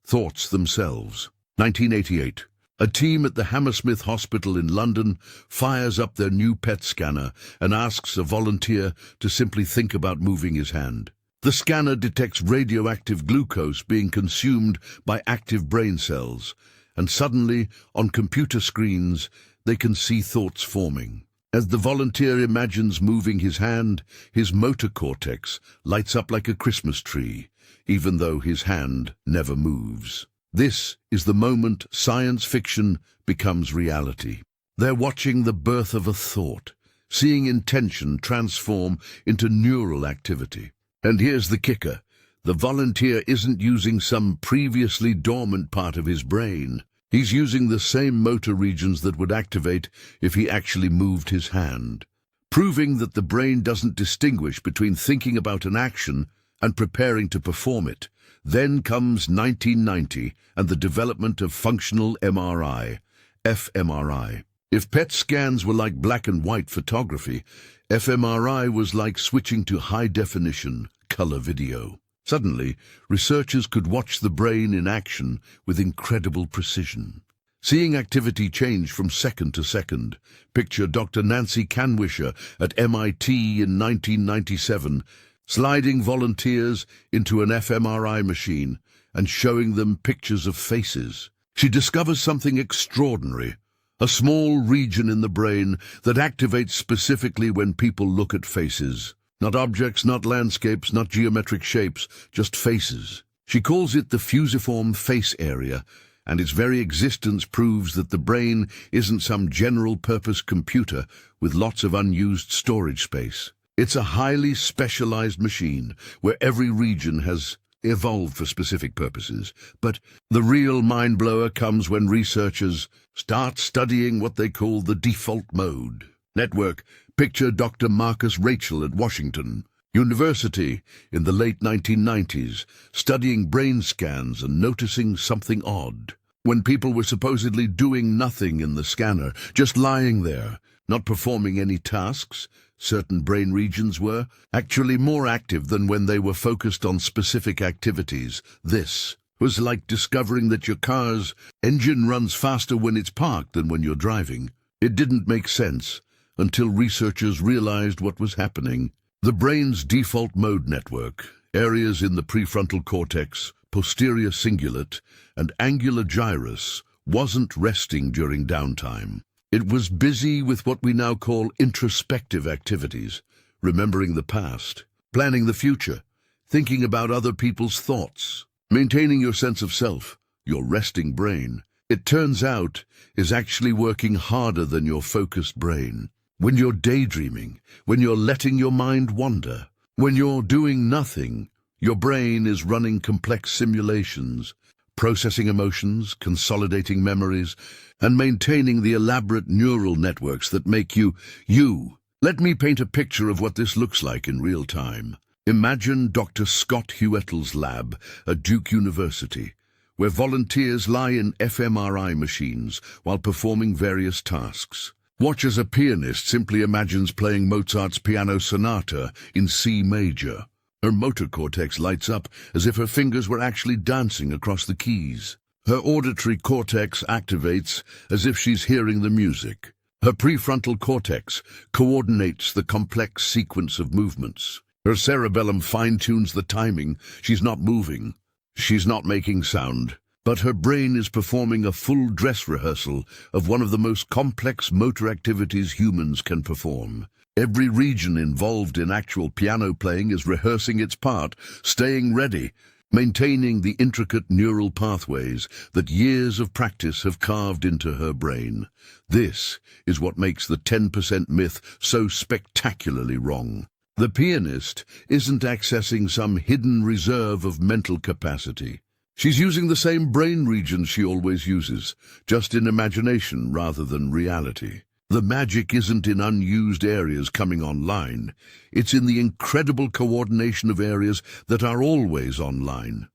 thoughts themselves. 1988. A team at the Hammersmith Hospital in London fires up their new PET scanner and asks a volunteer to simply think about moving his hand. The scanner detects radioactive glucose being consumed by active brain cells, and suddenly, on computer screens, they can see thoughts forming. As the volunteer imagines moving his hand, his motor cortex lights up like a Christmas tree, even though his hand never moves. This is the moment science fiction becomes reality. They're watching the birth of a thought, seeing intention transform into neural activity. And here's the kicker: the volunteer isn't using some previously dormant part of his brain. He's using the same motor regions that would activate if he actually moved his hand, proving that the brain doesn't distinguish between thinking about an action and preparing to perform it. Then comes 1990 and the development of functional MRI, fMRI. If PET scans were like black and white photography, fMRI was like switching to high-definition color video. Suddenly, researchers could watch the brain in action with incredible precision. Seeing activity change from second to second. Picture Dr. Nancy Canwisher at MIT in 1997, sliding volunteers into an fMRI machine and showing them pictures of faces. She discovers something extraordinary: a small region in the brain that activates specifically when people look at faces. Not objects, not landscapes, not geometric shapes, just faces. She calls it the fusiform face area, and its very existence proves that the brain isn't some general-purpose computer with lots of unused storage space. It's a highly specialized machine where every region has evolved for specific purposes. But the real mind-blower comes when researchers start studying what they call the default mode network. Picture Dr. Marcus Rachel at Washington University in the late 1990s, studying brain scans and noticing something odd. When people were supposedly doing nothing in the scanner, just lying there, not performing any tasks, certain brain regions were actually more active than when they were focused on specific activities. This was like discovering that your car's engine runs faster when it's parked than when you're driving. It didn't make sense until researchers realized what was happening. The brain's default mode network, areas in the prefrontal cortex, posterior cingulate, and angular gyrus, wasn't resting during downtime. It was busy with what we now call introspective activities, remembering the past, planning the future, thinking about other people's thoughts, maintaining your sense of self. Your resting brain, it turns out, is actually working harder than your focused brain. When you're daydreaming, when you're letting your mind wander, when you're doing nothing, your brain is running complex simulations, processing emotions, consolidating memories, and maintaining the elaborate neural networks that make you, you. Let me paint a picture of what this looks like in real time. Imagine Dr. Scott Huettle's lab at Duke University, where volunteers lie in fMRI machines while performing various tasks. Watch as a pianist simply imagines playing Mozart's Piano Sonata in C major. Her motor cortex lights up as if her fingers were actually dancing across the keys. Her auditory cortex activates as if she's hearing the music. Her prefrontal cortex coordinates the complex sequence of movements. Her cerebellum fine-tunes the timing. She's not moving. She's not making sound. But her brain is performing a full dress rehearsal of one of the most complex motor activities humans can perform. Every region involved in actual piano playing is rehearsing its part, staying ready, maintaining the intricate neural pathways that years of practice have carved into her brain. This is what makes the 10% myth so spectacularly wrong. The pianist isn't accessing some hidden reserve of mental capacity. She's using the same brain regions she always uses, just in imagination rather than reality. The magic isn't in unused areas coming online. It's in the incredible coordination of areas that are always online.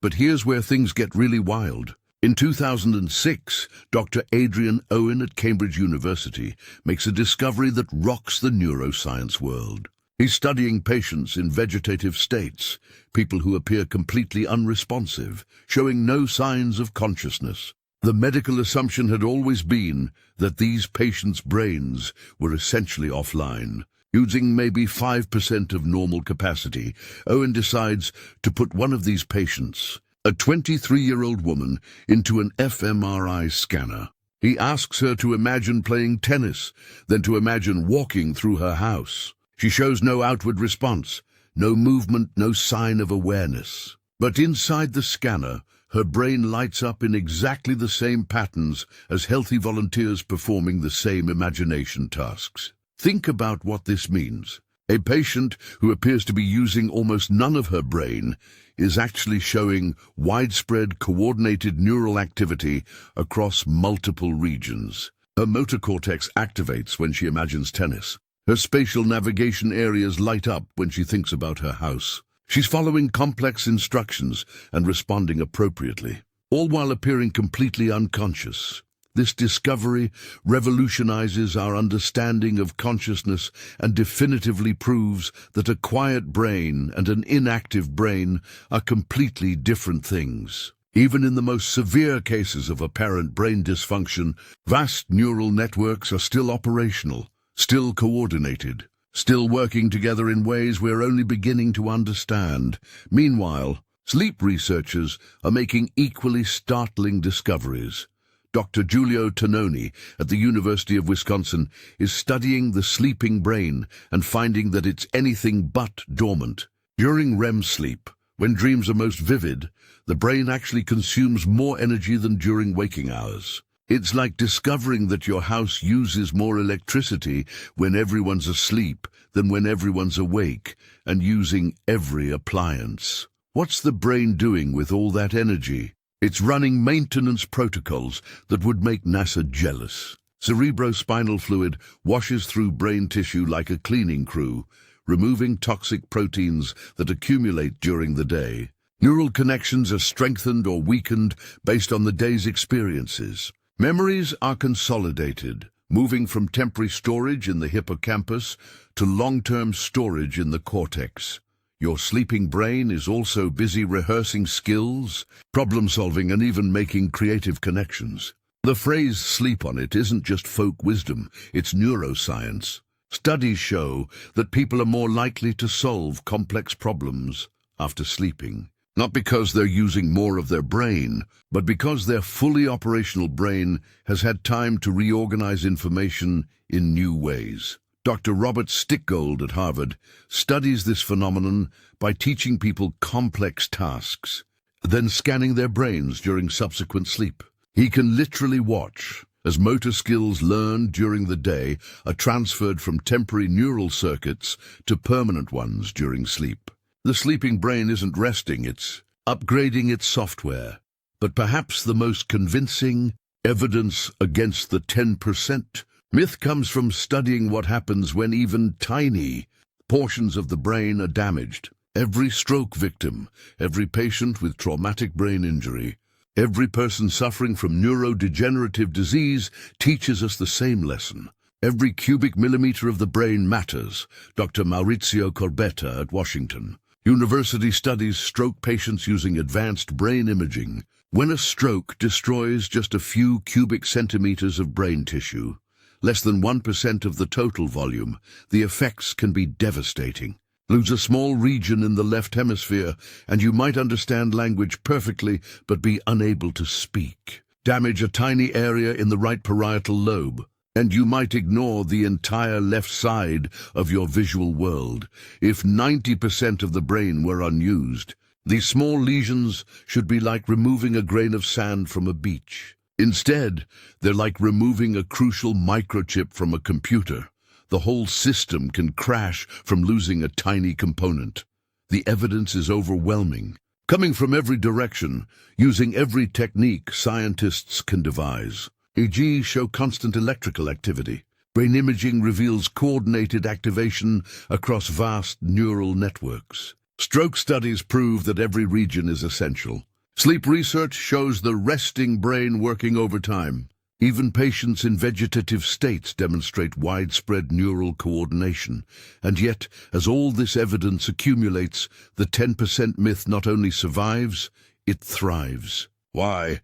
But here's where things get really wild. In 2006, Dr. Adrian Owen at Cambridge University makes a discovery that rocks the neuroscience world. He's studying patients in vegetative states, people who appear completely unresponsive, showing no signs of consciousness. The medical assumption had always been that these patients' brains were essentially offline. Using maybe 5% of normal capacity, Owen decides to put one of these patients, a 23-year-old woman, into an fMRI scanner. He asks her to imagine playing tennis, then to imagine walking through her house. She shows no outward response, no movement, no sign of awareness. But inside the scanner, her brain lights up in exactly the same patterns as healthy volunteers performing the same imagination tasks. Think about what this means. A patient who appears to be using almost none of her brain is actually showing widespread coordinated neural activity across multiple regions. Her motor cortex activates when she imagines tennis. Her spatial navigation areas light up when she thinks about her house. She's following complex instructions and responding appropriately, all while appearing completely unconscious. This discovery revolutionizes our understanding of consciousness and definitively proves that a quiet brain and an inactive brain are completely different things. Even in the most severe cases of apparent brain dysfunction, vast neural networks are still operational, still coordinated, still working together in ways we're only beginning to understand. Meanwhile, sleep researchers are making equally startling discoveries. Dr. Giulio Tononi at the University of Wisconsin is studying the sleeping brain and finding that it's anything but dormant. During REM sleep, when dreams are most vivid, the brain actually consumes more energy than during waking hours. It's like discovering that your house uses more electricity when everyone's asleep than when everyone's awake and using every appliance. What's the brain doing with all that energy? It's running maintenance protocols that would make NASA jealous. Cerebrospinal fluid washes through brain tissue like a cleaning crew, removing toxic proteins that accumulate during the day. Neural connections are strengthened or weakened based on the day's experiences. Memories are consolidated, moving from temporary storage in the hippocampus to long-term storage in the cortex. Your sleeping brain is also busy rehearsing skills, problem-solving, and even making creative connections. The phrase "sleep on it" isn't just folk wisdom, it's neuroscience. Studies show that people are more likely to solve complex problems after sleeping. Not because they're using more of their brain, but because their fully operational brain has had time to reorganize information in new ways. Dr. Robert Stickgold at Harvard studies this phenomenon by teaching people complex tasks, then scanning their brains during subsequent sleep. He can literally watch as motor skills learned during the day are transferred from temporary neural circuits to permanent ones during sleep. The sleeping brain isn't resting, it's upgrading its software. But perhaps the most convincing evidence against the 10% myth comes from studying what happens when even tiny portions of the brain are damaged. Every stroke victim, every patient with traumatic brain injury, every person suffering from neurodegenerative disease teaches us the same lesson. Every cubic millimeter of the brain matters. Dr. Maurizio Corbetta at Washington University studies stroke patients using advanced brain imaging. When a stroke destroys just a few cubic centimeters of brain tissue, less than 1% of the total volume, the effects can be devastating. Lose a small region in the left hemisphere, and you might understand language perfectly but be unable to speak. Damage a tiny area in the right parietal lobe, and you might ignore the entire left side of your visual world. If 90% of the brain were unused, these small lesions should be like removing a grain of sand from a beach. Instead, they're like removing a crucial microchip from a computer. The whole system can crash from losing a tiny component. The evidence is overwhelming, coming from every direction, using every technique scientists can devise. EEG show constant electrical activity, Brain imaging reveals coordinated activation across vast neural networks. Stroke studies prove that every region is essential. Sleep research shows the resting brain working overtime. Even patients in vegetative states demonstrate widespread neural coordination. And yet, as all this evidence accumulates, the 10% myth not only survives, it thrives. Why?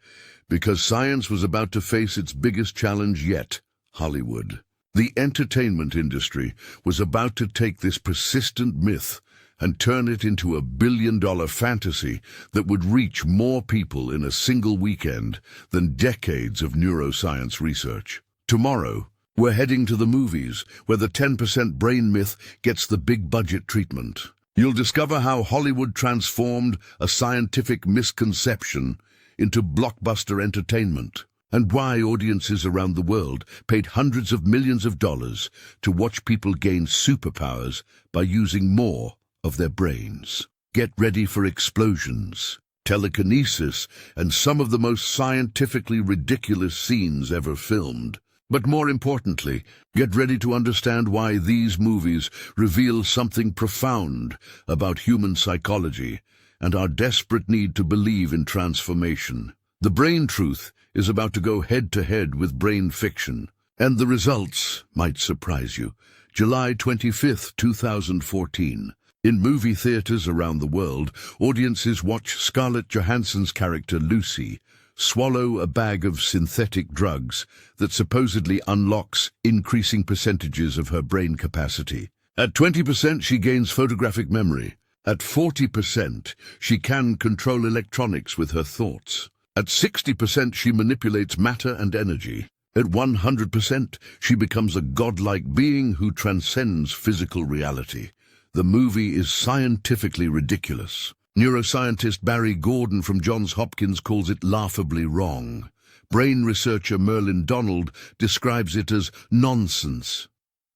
Because science was about to face its biggest challenge yet, Hollywood. The entertainment industry was about to take this persistent myth and turn it into a billion-dollar fantasy that would reach more people in a single weekend than decades of neuroscience research. Tomorrow, we're heading to the movies, where the 10% brain myth gets the big-budget treatment. You'll discover how Hollywood transformed a scientific misconception into blockbuster entertainment, and why audiences around the world paid hundreds of millions of dollars to watch people gain superpowers by using more of their brains. Get ready for explosions, telekinesis, and some of the most scientifically ridiculous scenes ever filmed. But more importantly, get ready to understand why these movies reveal something profound about human psychology and our desperate need to believe in transformation. The Brain Truth is about to go head-to-head with brain fiction, and the results might surprise you. July 25th, 2014. In movie theaters around the world, audiences watch Scarlett Johansson's character Lucy swallow a bag of synthetic drugs that supposedly unlocks increasing percentages of her brain capacity. At 20%, she gains photographic memory. At 40%, she can control electronics with her thoughts. At 60%, she manipulates matter and energy. At 100%, she becomes a godlike being who transcends physical reality. The movie is scientifically ridiculous. Neuroscientist Barry Gordon from Johns Hopkins calls it laughably wrong. Brain researcher Merlin Donald describes it as nonsense.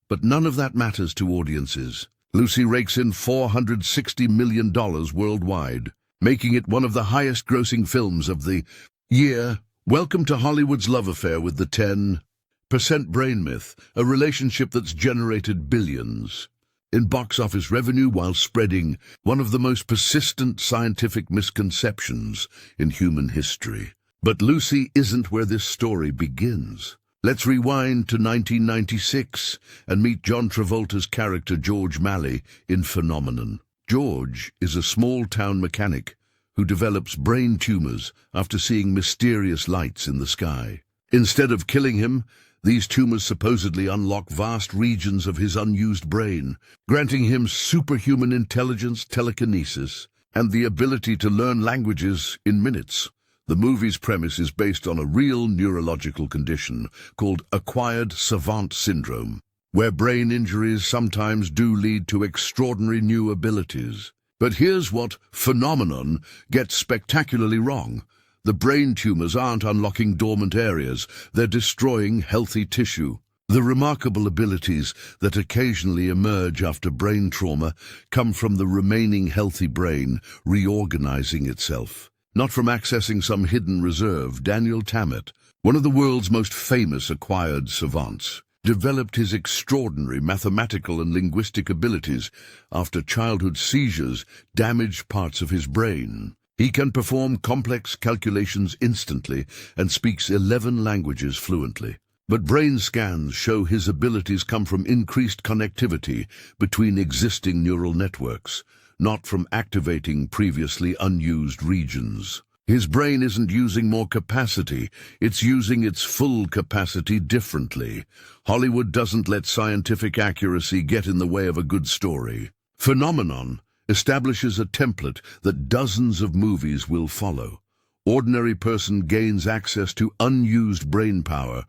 But none of that matters to audiences. Lucy rakes in $460 million worldwide, making it one of the highest-grossing films of the year. Welcome to Hollywood's love affair with the 10% brain myth, a relationship that's generated billions in box office revenue while spreading one of the most persistent scientific misconceptions in human history. But Lucy isn't where this story begins. Let's rewind to 1996 and meet John Travolta's character George Malley in Phenomenon. George is a small-town mechanic who develops brain tumors after seeing mysterious lights in the sky. Instead of killing him, these tumors supposedly unlock vast regions of his unused brain, granting him superhuman intelligence, telekinesis, and the ability to learn languages in minutes. The movie's premise is based on a real neurological condition called acquired savant syndrome, where brain injuries sometimes do lead to extraordinary new abilities. But here's what Phenomenon gets spectacularly wrong. The brain tumors aren't unlocking dormant areas, they're destroying healthy tissue. The remarkable abilities that occasionally emerge after brain trauma come from the remaining healthy brain reorganizing itself, not from accessing some hidden reserve. Daniel Tammet, one of the world's most famous acquired savants, developed his extraordinary mathematical and linguistic abilities after childhood seizures damaged parts of his brain. He can perform complex calculations instantly and speaks 11 languages fluently. But brain scans show his abilities come from increased connectivity between existing neural networks, not from activating previously unused regions. His brain isn't using more capacity, it's using its full capacity differently. Hollywood doesn't let scientific accuracy get in the way of a good story. Phenomenon establishes a template that dozens of movies will follow. Ordinary person gains access to unused brain power,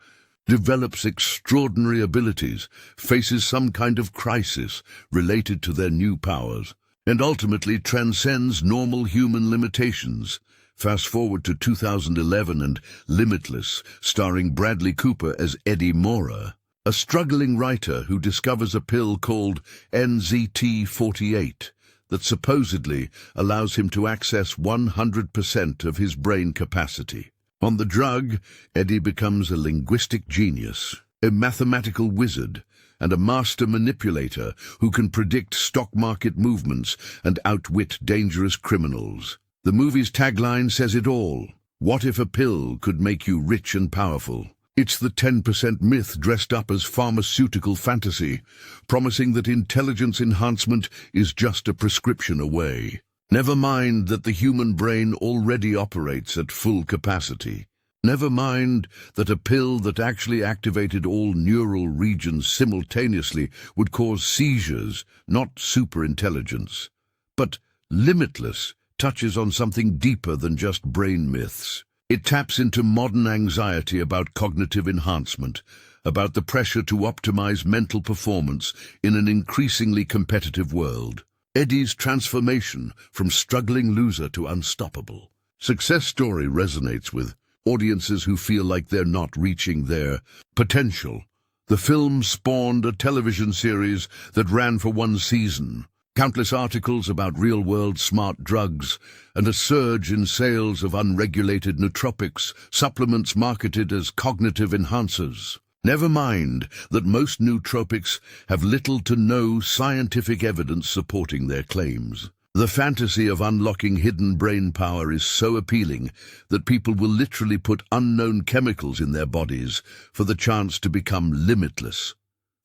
develops extraordinary abilities, faces some kind of crisis related to their new powers, and ultimately transcends normal human limitations. Fast forward to 2011 and Limitless, starring Bradley Cooper as Eddie Mora, a struggling writer who discovers a pill called NZT-48 that supposedly allows him to access 100% of his brain capacity. On the drug, Eddie becomes a linguistic genius, a mathematical wizard, and a master manipulator who can predict stock market movements and outwit dangerous criminals. The movie's tagline says it all. What if a pill could make you rich and powerful? It's the 10% myth dressed up as pharmaceutical fantasy, promising that intelligence enhancement is just a prescription away. Never mind that the human brain already operates at full capacity. Never mind that a pill that actually activated all neural regions simultaneously would cause seizures, not superintelligence. But limitless touches on something deeper than just brain myths. It taps into modern anxiety about cognitive enhancement, about the pressure to optimize mental performance in an increasingly competitive world. Eddie's transformation from struggling loser to unstoppable success story resonates with audiences who feel like they're not reaching their potential. The film spawned a television series that ran for one season, countless articles about real-world smart drugs, and a surge in sales of unregulated nootropics, supplements marketed as cognitive enhancers. Never mind that most nootropics have little to no scientific evidence supporting their claims. The fantasy of unlocking hidden brain power is so appealing that people will literally put unknown chemicals in their bodies for the chance to become limitless.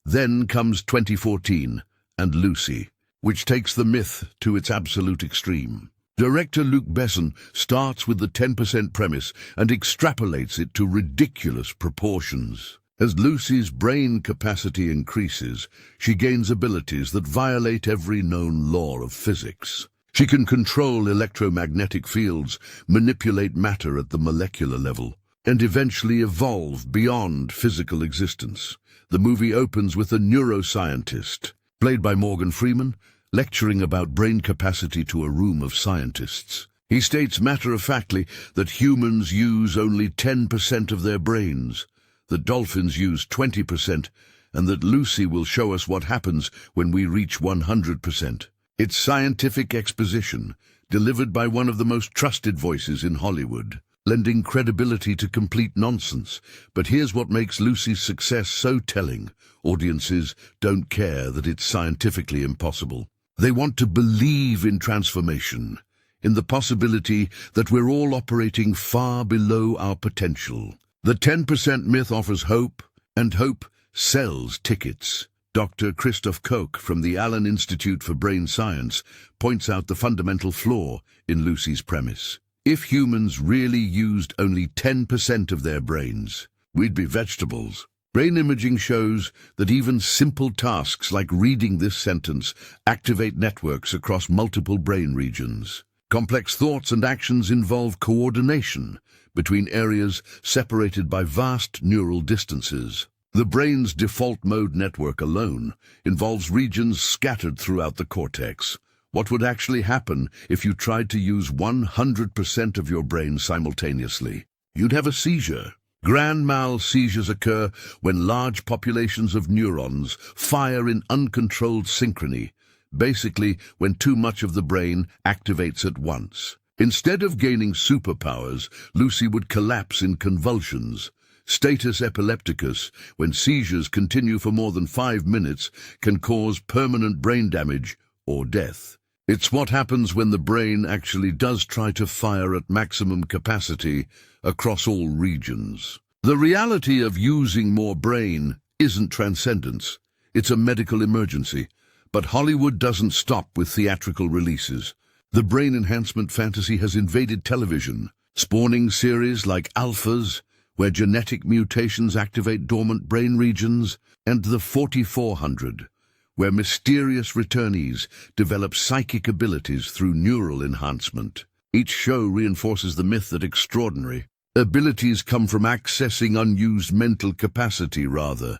Then comes 2014 and Lucy, which takes the myth to its absolute extreme. Director Luc Besson starts with the 10% premise and extrapolates it to ridiculous proportions. As Lucy's brain capacity increases, she gains abilities that violate every known law of physics. She can control electromagnetic fields, manipulate matter at the molecular level, and eventually evolve beyond physical existence. The movie opens with a neuroscientist, played by Morgan Freeman, lecturing about brain capacity to a room of scientists. He states matter-of-factly that humans use only 10% of their brains, that dolphins use 20%, and that Lucy will show us what happens when we reach 100%. It's scientific exposition, delivered by one of the most trusted voices in Hollywood, lending credibility to complete nonsense. But here's what makes Lucy's success so telling. Audiences don't care that it's scientifically impossible. They want to believe in transformation, in the possibility that we're all operating far below our potential. The 10% myth offers hope, and hope sells tickets. Dr. Christoph Koch from the Allen Institute for Brain Science points out the fundamental flaw in Lucy's premise. If humans really used only 10% of their brains, we'd be vegetables. Brain imaging shows that even simple tasks like reading this sentence activate networks across multiple brain regions. Complex thoughts and actions involve coordination between areas separated by vast neural distances. The brain's default mode network alone involves regions scattered throughout the cortex. What would actually happen if you tried to use 100% of your brain simultaneously? You'd have a seizure. Grand mal seizures occur when large populations of neurons fire in uncontrolled synchrony, basically when too much of the brain activates at once. Instead of gaining superpowers, Lucy would collapse in convulsions. Status epilepticus, when seizures continue for more than 5 minutes, can cause permanent brain damage or death. It's what happens when the brain actually does try to fire at maximum capacity across all regions. The reality of using more brain isn't transcendence. It's a medical emergency. But Hollywood doesn't stop with theatrical releases. The brain enhancement fantasy has invaded television, spawning series like Alphas, where genetic mutations activate dormant brain regions, and the 4400, where mysterious returnees develop psychic abilities through neural enhancement. Each show reinforces the myth that extraordinary abilities come from accessing unused mental capacity rather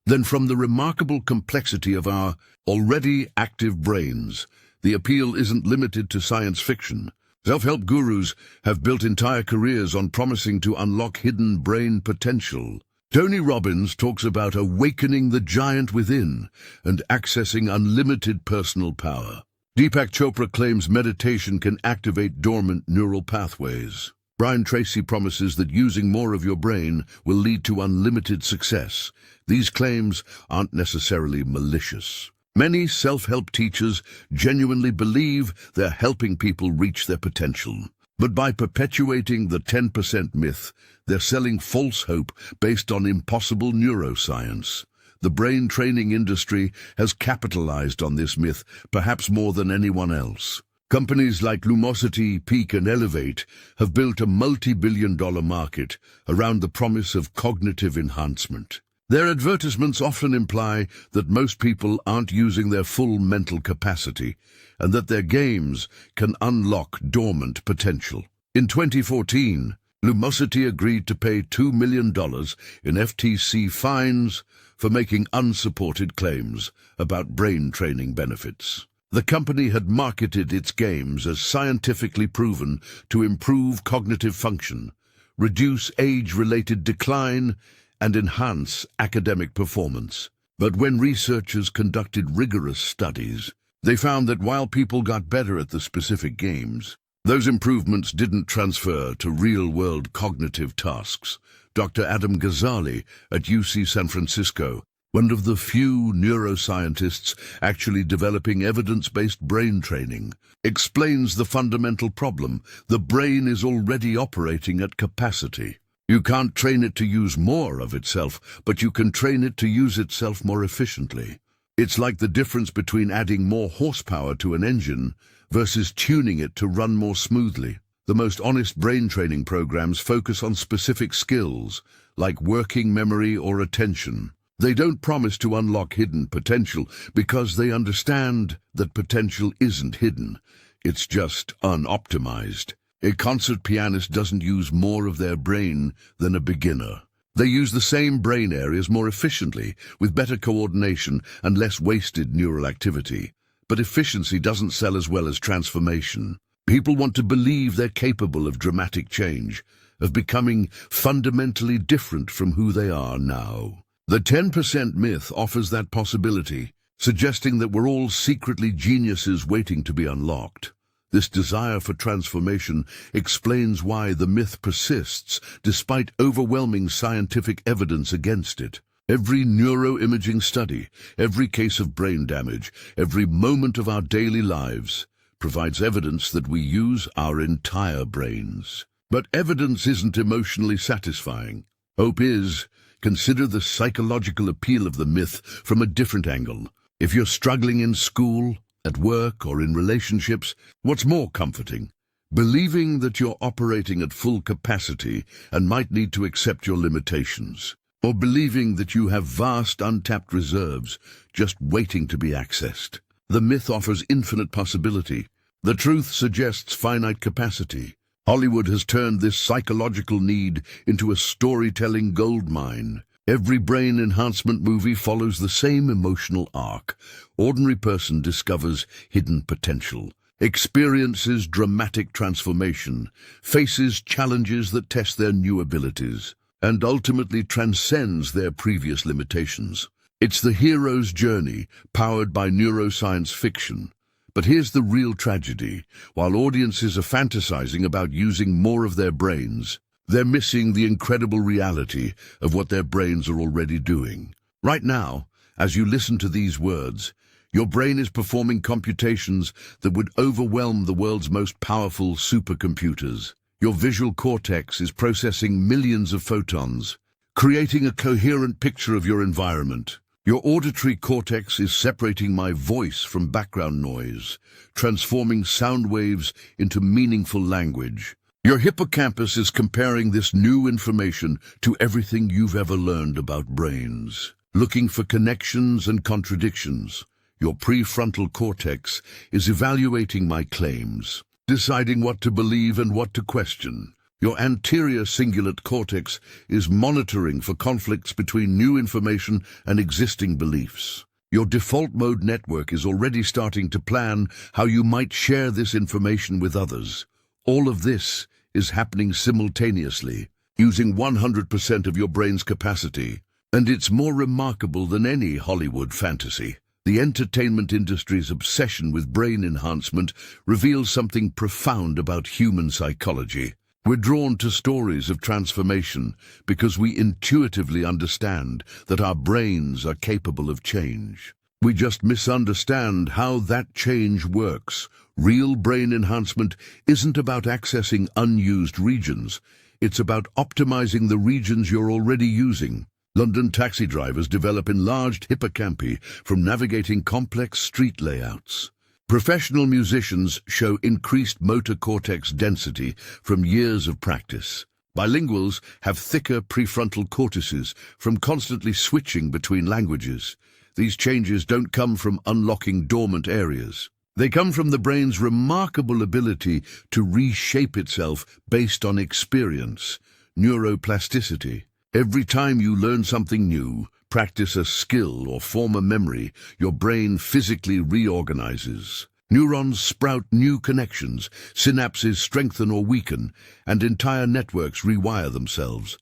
than from the remarkable complexity of our already active brains. The appeal isn't limited to science fiction. Self-help gurus have built entire careers on promising to unlock hidden brain potential. Tony Robbins talks about awakening the giant within and accessing unlimited personal power. Deepak Chopra claims meditation can activate dormant neural pathways. Brian Tracy promises that using more of your brain will lead to unlimited success. These claims aren't necessarily malicious. Many self-help teachers genuinely believe they're helping people reach their potential. But by perpetuating the 10% myth, they're selling false hope based on impossible neuroscience. The brain training industry has capitalized on this myth, perhaps more than anyone else. Companies like Lumosity, Peak, and Elevate have built a multi-billion-dollar market around the promise of cognitive enhancement. Their advertisements often imply that most people aren't using their full mental capacity and that their games can unlock dormant potential. In 2014, Lumosity agreed to pay $2 million in FTC fines for making unsupported claims about brain training benefits. The company had marketed its games as scientifically proven to improve cognitive function, reduce age-related decline, and enhance academic performance. But when researchers conducted rigorous studies, they found that while people got better at the specific games, those improvements didn't transfer to real-world cognitive tasks. Dr. Adam Gazzali at UC San Francisco, one of the few neuroscientists actually developing evidence-based brain training, explains the fundamental problem. The brain is already operating at capacity. You can't train it to use more of itself, but you can train it to use itself more efficiently. It's like the difference between adding more horsepower to an engine versus tuning it to run more smoothly. The most honest brain training programs focus on specific skills, like working memory or attention. They don't promise to unlock hidden potential because they understand that potential isn't hidden. It's just unoptimized. A concert pianist doesn't use more of their brain than a beginner. They use the same brain areas more efficiently, with better coordination and less wasted neural activity. But efficiency doesn't sell as well as transformation. People want to believe they're capable of dramatic change, of becoming fundamentally different from who they are now. The 10% myth offers that possibility, suggesting that we're all secretly geniuses waiting to be unlocked. This desire for transformation explains why the myth persists despite overwhelming scientific evidence against it. Every neuroimaging study, every case of brain damage, every moment of our daily lives provides evidence that we use our entire brains. But evidence isn't emotionally satisfying. Hope is. Consider the psychological appeal of the myth from a different angle. If you're struggling in school, at work, or in relationships, what's more comforting? Believing that you're operating at full capacity and might need to accept your limitations, or believing that you have vast untapped reserves just waiting to be accessed. The myth offers infinite possibility. The truth suggests finite capacity. Hollywood has turned this psychological need into a storytelling goldmine. Every brain enhancement movie follows the same emotional arc. Ordinary person discovers hidden potential, experiences dramatic transformation, faces challenges that test their new abilities, and ultimately transcends their previous limitations. It's the hero's journey, powered by neuroscience fiction. But here's the real tragedy. While audiences are fantasizing about using more of their brains, they're missing the incredible reality of what their brains are already doing. Right now, as you listen to these words, your brain is performing computations that would overwhelm the world's most powerful supercomputers. Your visual cortex is processing millions of photons, creating a coherent picture of your environment. Your auditory cortex is separating my voice from background noise, transforming sound waves into meaningful language. Your hippocampus is comparing this new information to everything you've ever learned about brains, looking for connections and contradictions. Your prefrontal cortex is evaluating my claims, deciding what to believe and what to question. Your anterior cingulate cortex is monitoring for conflicts between new information and existing beliefs. Your default mode network is already starting to plan how you might share this information with others. All of this is happening simultaneously, using 100% of your brain's capacity. And it's more remarkable than any Hollywood fantasy. The entertainment industry's obsession with brain enhancement reveals something profound about human psychology. We're drawn to stories of transformation because we intuitively understand that our brains are capable of change. We just misunderstand how that change works. Real brain enhancement isn't about accessing unused regions. It's about optimizing the regions you're already using. London taxi drivers develop enlarged hippocampi from navigating complex street layouts. Professional musicians show increased motor cortex density from years of practice. Bilinguals have thicker prefrontal cortices from constantly switching between languages. These changes don't come from unlocking dormant areas. They come from the brain's remarkable ability to reshape itself based on experience, neuroplasticity. Every time you learn something new, practice a skill or form a memory, your brain physically reorganizes. Neurons sprout new connections, synapses strengthen or weaken, and entire networks rewire themselves.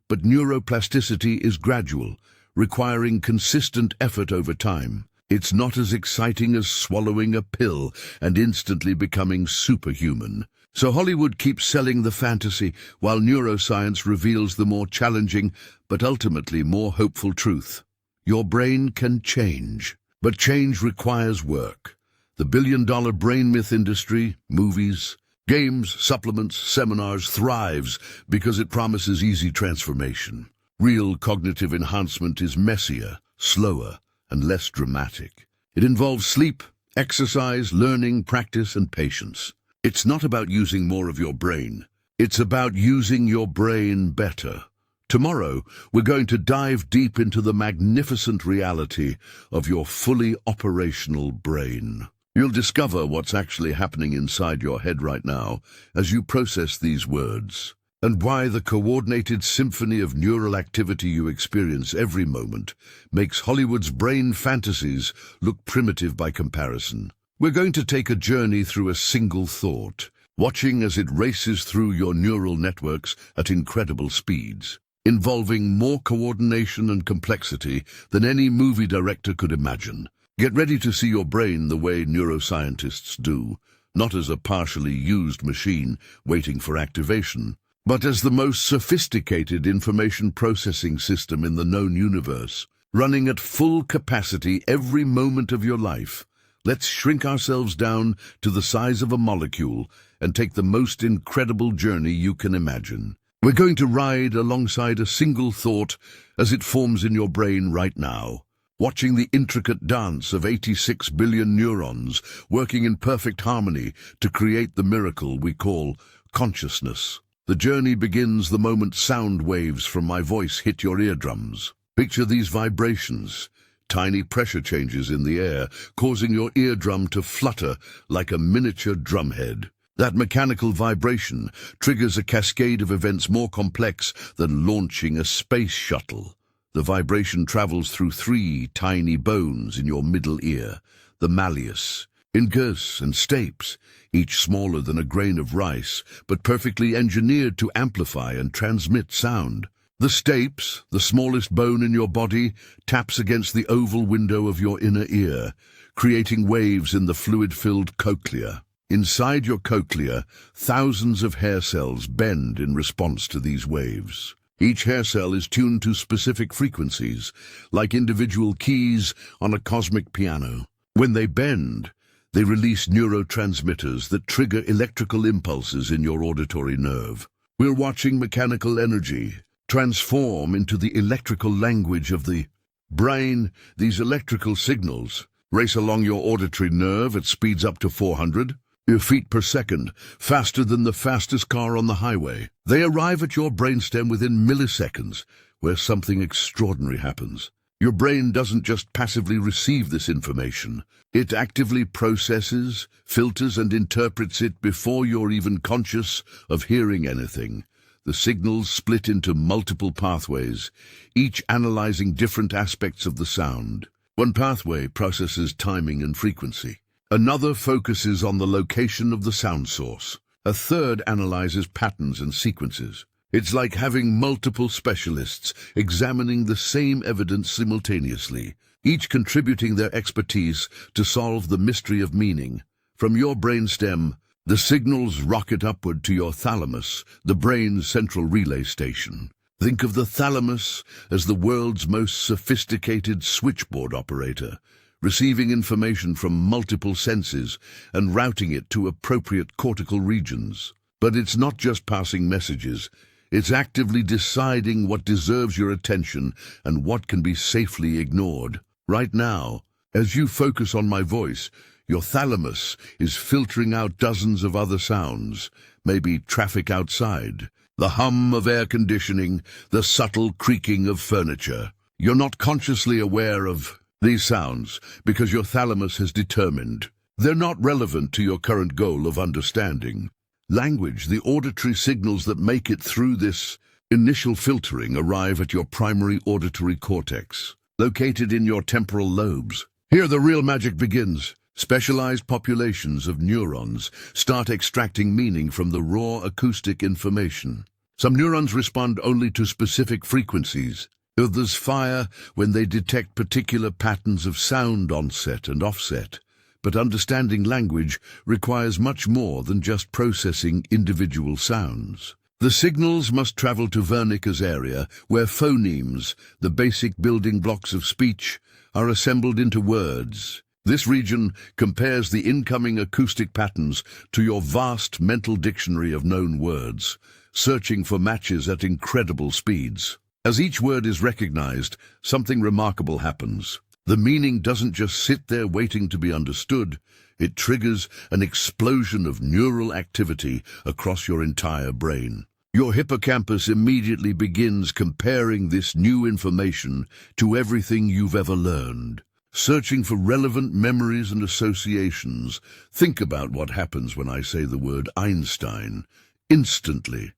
But neuroplasticity is gradual, requiring consistent effort over time. It's not as exciting as swallowing a pill and instantly becoming superhuman. So Hollywood keeps selling the fantasy, while neuroscience reveals the more challenging, but ultimately more hopeful truth. Your brain can change, but change requires work. The billion-dollar brain myth industry, movies, games, supplements, seminars thrives because it promises easy transformation. Real cognitive enhancement is messier, slower, and less dramatic. It involves sleep, exercise, learning, practice, and patience. It's not about using more of your brain. It's about using your brain better. Tomorrow, we're going to dive deep into the magnificent reality of your fully operational brain. You'll discover what's actually happening inside your head right now as you process these words, and why the coordinated symphony of neural activity you experience every moment makes Hollywood's brain fantasies look primitive by comparison. We're going to take a journey through a single thought, watching as it races through your neural networks at incredible speeds, involving more coordination and complexity than any movie director could imagine. Get ready to see your brain the way neuroscientists do, not as a partially used machine waiting for activation, but as the most sophisticated information processing system in the known universe, running at full capacity every moment of your life. Let's shrink ourselves down to the size of a molecule and take the most incredible journey you can imagine. We're going to ride alongside a single thought as it forms in your brain right now, watching the intricate dance of 86 billion neurons working in perfect harmony to create the miracle we call consciousness. The journey begins the moment sound waves from my voice hit your eardrums. Picture these vibrations. Tiny pressure changes in the air, causing your eardrum to flutter like a miniature drumhead. That mechanical vibration triggers a cascade of events more complex than launching a space shuttle. The vibration travels through 3 tiny bones in your middle ear, the malleus, incus, and stapes, each smaller than a grain of rice, but perfectly engineered to amplify and transmit sound. The stapes, the smallest bone in your body, taps against the oval window of your inner ear, creating waves in the fluid-filled cochlea. Inside your cochlea, thousands of hair cells bend in response to these waves. Each hair cell is tuned to specific frequencies, like individual keys on a cosmic piano. When they bend, they release neurotransmitters that trigger electrical impulses in your auditory nerve. We're watching mechanical energy transform into the electrical language of the brain. These electrical signals race along your auditory nerve at speeds up to 400 feet per second, faster than the fastest car on the highway. They arrive at your brainstem within milliseconds, where something extraordinary happens. Your brain doesn't just passively receive this information. It actively processes, filters, and interprets it before you're even conscious of hearing anything. The signals split into multiple pathways, each analyzing different aspects of the sound. One pathway processes timing and frequency. Another focuses on the location of the sound source. A third analyzes patterns and sequences. It's like having multiple specialists examining the same evidence simultaneously, each contributing their expertise to solve the mystery of meaning. From your brainstem, The signals rocket upward to your thalamus, the brain's central relay station. Think of the thalamus as the world's most sophisticated switchboard operator, receiving information from multiple senses and routing it to appropriate cortical regions. But it's not just passing messages. It's actively deciding what deserves your attention and what can be safely ignored. Right now, as you focus on my voice, your thalamus is filtering out dozens of other sounds, maybe traffic outside, the hum of air conditioning, the subtle creaking of furniture. You're not consciously aware of these sounds because your thalamus has determined they're not relevant to your current goal of understanding. Language, the auditory signals that make it through this initial filtering, arrive at your primary auditory cortex, located in your temporal lobes. Here the real magic begins. Specialized populations of neurons start extracting meaning from the raw acoustic information. Some neurons respond only to specific frequencies. Others fire when they detect particular patterns of sound onset and offset. But understanding language requires much more than just processing individual sounds. The signals must travel to Wernicke's area, where phonemes, the basic building blocks of speech, are assembled into words. This region compares the incoming acoustic patterns to your vast mental dictionary of known words, searching for matches at incredible speeds. As each word is recognized, something remarkable happens. The meaning doesn't just sit there waiting to be understood. It triggers an explosion of neural activity across your entire brain. Your hippocampus immediately begins comparing this new information to everything you've ever learned, searching for relevant memories and associations. Think about what happens when I say the word Einstein. Instantly,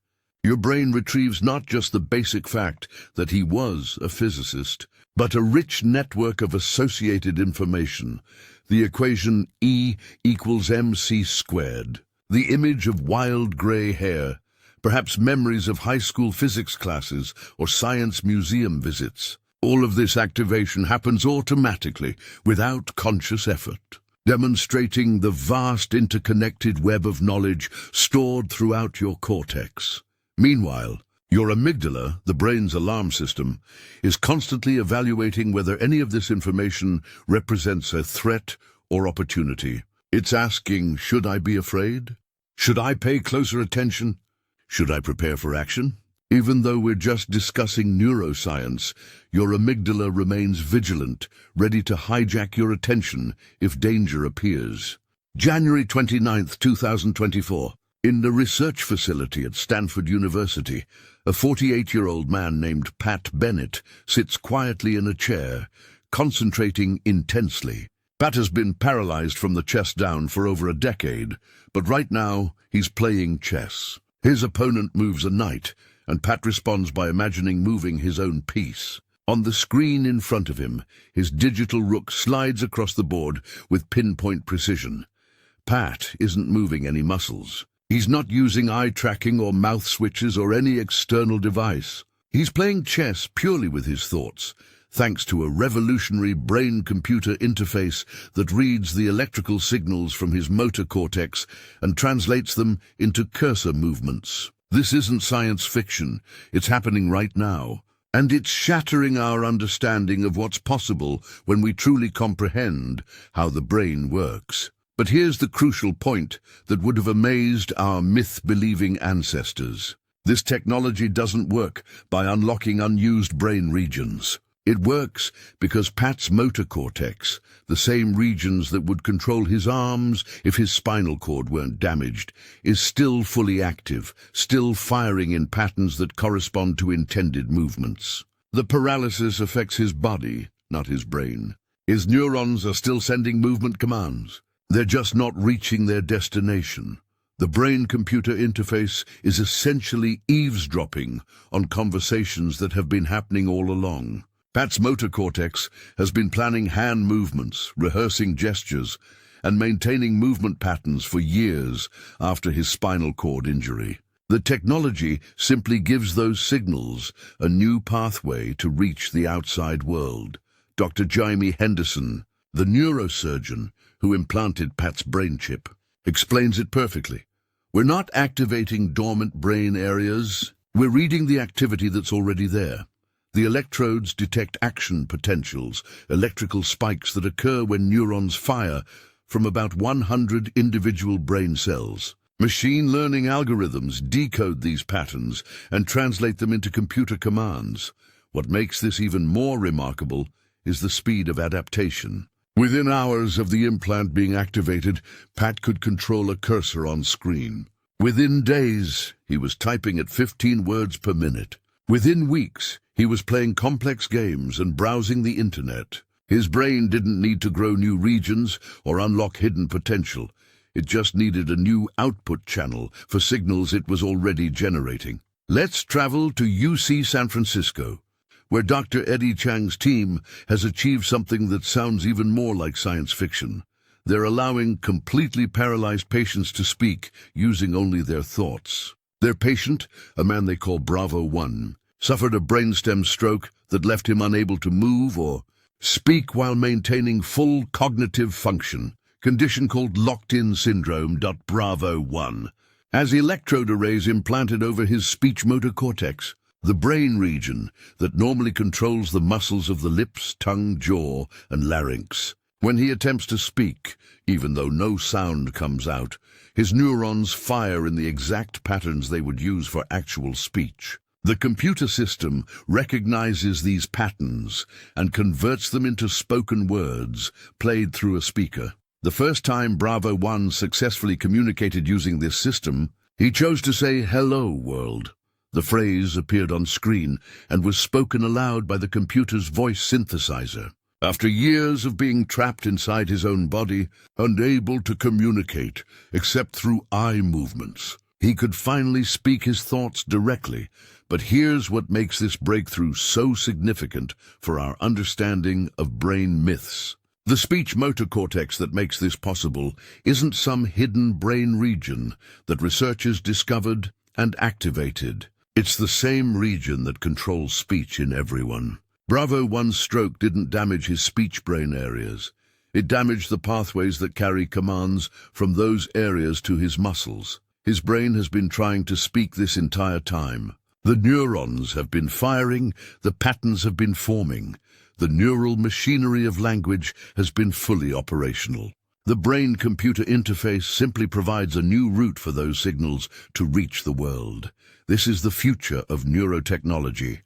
your brain retrieves not just the basic fact that he was a physicist, but a rich network of associated information. The equation E equals mc squared, the image of wild gray hair, perhaps memories of high school physics classes or science museum visits. All of this activation happens automatically, without conscious effort, demonstrating the vast interconnected web of knowledge stored throughout your cortex. Meanwhile, your amygdala, the brain's alarm system, is constantly evaluating whether any of this information represents a threat or opportunity. It's asking, should I be afraid? Should I pay closer attention? Should I prepare for action? Even though we're just discussing neuroscience, your amygdala remains vigilant, ready to hijack your attention if danger appears. January 29th, 2024. In the research facility at Stanford University, a 48-year-old man named Pat Bennett sits quietly in a chair, concentrating intensely. Pat has been paralyzed from the chest down for over a decade, but right now he's playing chess. His opponent moves a knight, and Pat responds by imagining moving his own piece. On the screen in front of him, his digital rook slides across the board with pinpoint precision. Pat isn't moving any muscles. He's not using eye tracking or mouth switches or any external device. He's playing chess purely with his thoughts, thanks to a revolutionary brain-computer interface that reads the electrical signals from his motor cortex and translates them into cursor movements. This isn't science fiction. It's happening right now. And it's shattering our understanding of what's possible when we truly comprehend how the brain works. But here's the crucial point that would have amazed our myth-believing ancestors. This technology doesn't work by unlocking unused brain regions. It works because Pat's motor cortex, the same regions that would control his arms if his spinal cord weren't damaged, is still fully active, still firing in patterns that correspond to intended movements. The paralysis affects his body, not his brain. His neurons are still sending movement commands. They're just not reaching their destination. The brain-computer interface is essentially eavesdropping on conversations that have been happening all along. Pat's motor cortex has been planning hand movements, rehearsing gestures, and maintaining movement patterns for years after his spinal cord injury. The technology simply gives those signals a new pathway to reach the outside world. Dr. Jamie Henderson, the neurosurgeon who implanted Pat's brain chip, explains it perfectly. We're not activating dormant brain areas. We're reading the activity that's already there. The electrodes detect action potentials, electrical spikes that occur when neurons fire from about 100 individual brain cells. Machine learning algorithms decode these patterns and translate them into computer commands. What makes this even more remarkable is the speed of adaptation. Within hours of the implant being activated, Pat could control a cursor on screen. Within days, he was typing at 15 words per minute. Within weeks, he was playing complex games and browsing the internet. His brain didn't need to grow new regions or unlock hidden potential. It just needed a new output channel for signals it was already generating. Let's travel to UC San Francisco, where Dr. Eddie Chang's team has achieved something that sounds even more like science fiction. They're allowing completely paralyzed patients to speak using only their thoughts. Their patient, a man they call Bravo 1, suffered a brainstem stroke that left him unable to move or speak while maintaining full cognitive function, condition called locked-in syndrome. Bravo 1 has electrode arrays implanted over his speech-motor cortex, the brain region that normally controls the muscles of the lips, tongue, jaw, and larynx. When he attempts to speak, even though no sound comes out, his neurons fire in the exact patterns they would use for actual speech. The computer system recognizes these patterns and converts them into spoken words played through a speaker. The first time Bravo 1 successfully communicated using this system, he chose to say, "Hello, world." The phrase appeared on screen and was spoken aloud by the computer's voice synthesizer. After years of being trapped inside his own body, unable to communicate except through eye movements, he could finally speak his thoughts directly. But here's what makes this breakthrough so significant for our understanding of brain myths. The speech-motor cortex that makes this possible isn't some hidden brain region that researchers discovered and activated. It's the same region that controls speech in everyone. Bravo 1's stroke didn't damage his speech brain areas. It damaged the pathways that carry commands from those areas to his muscles. His brain has been trying to speak this entire time. The neurons have been firing, the patterns have been forming. The neural machinery of language has been fully operational. The brain-computer interface simply provides a new route for those signals to reach the world. This is the future of neurotechnology,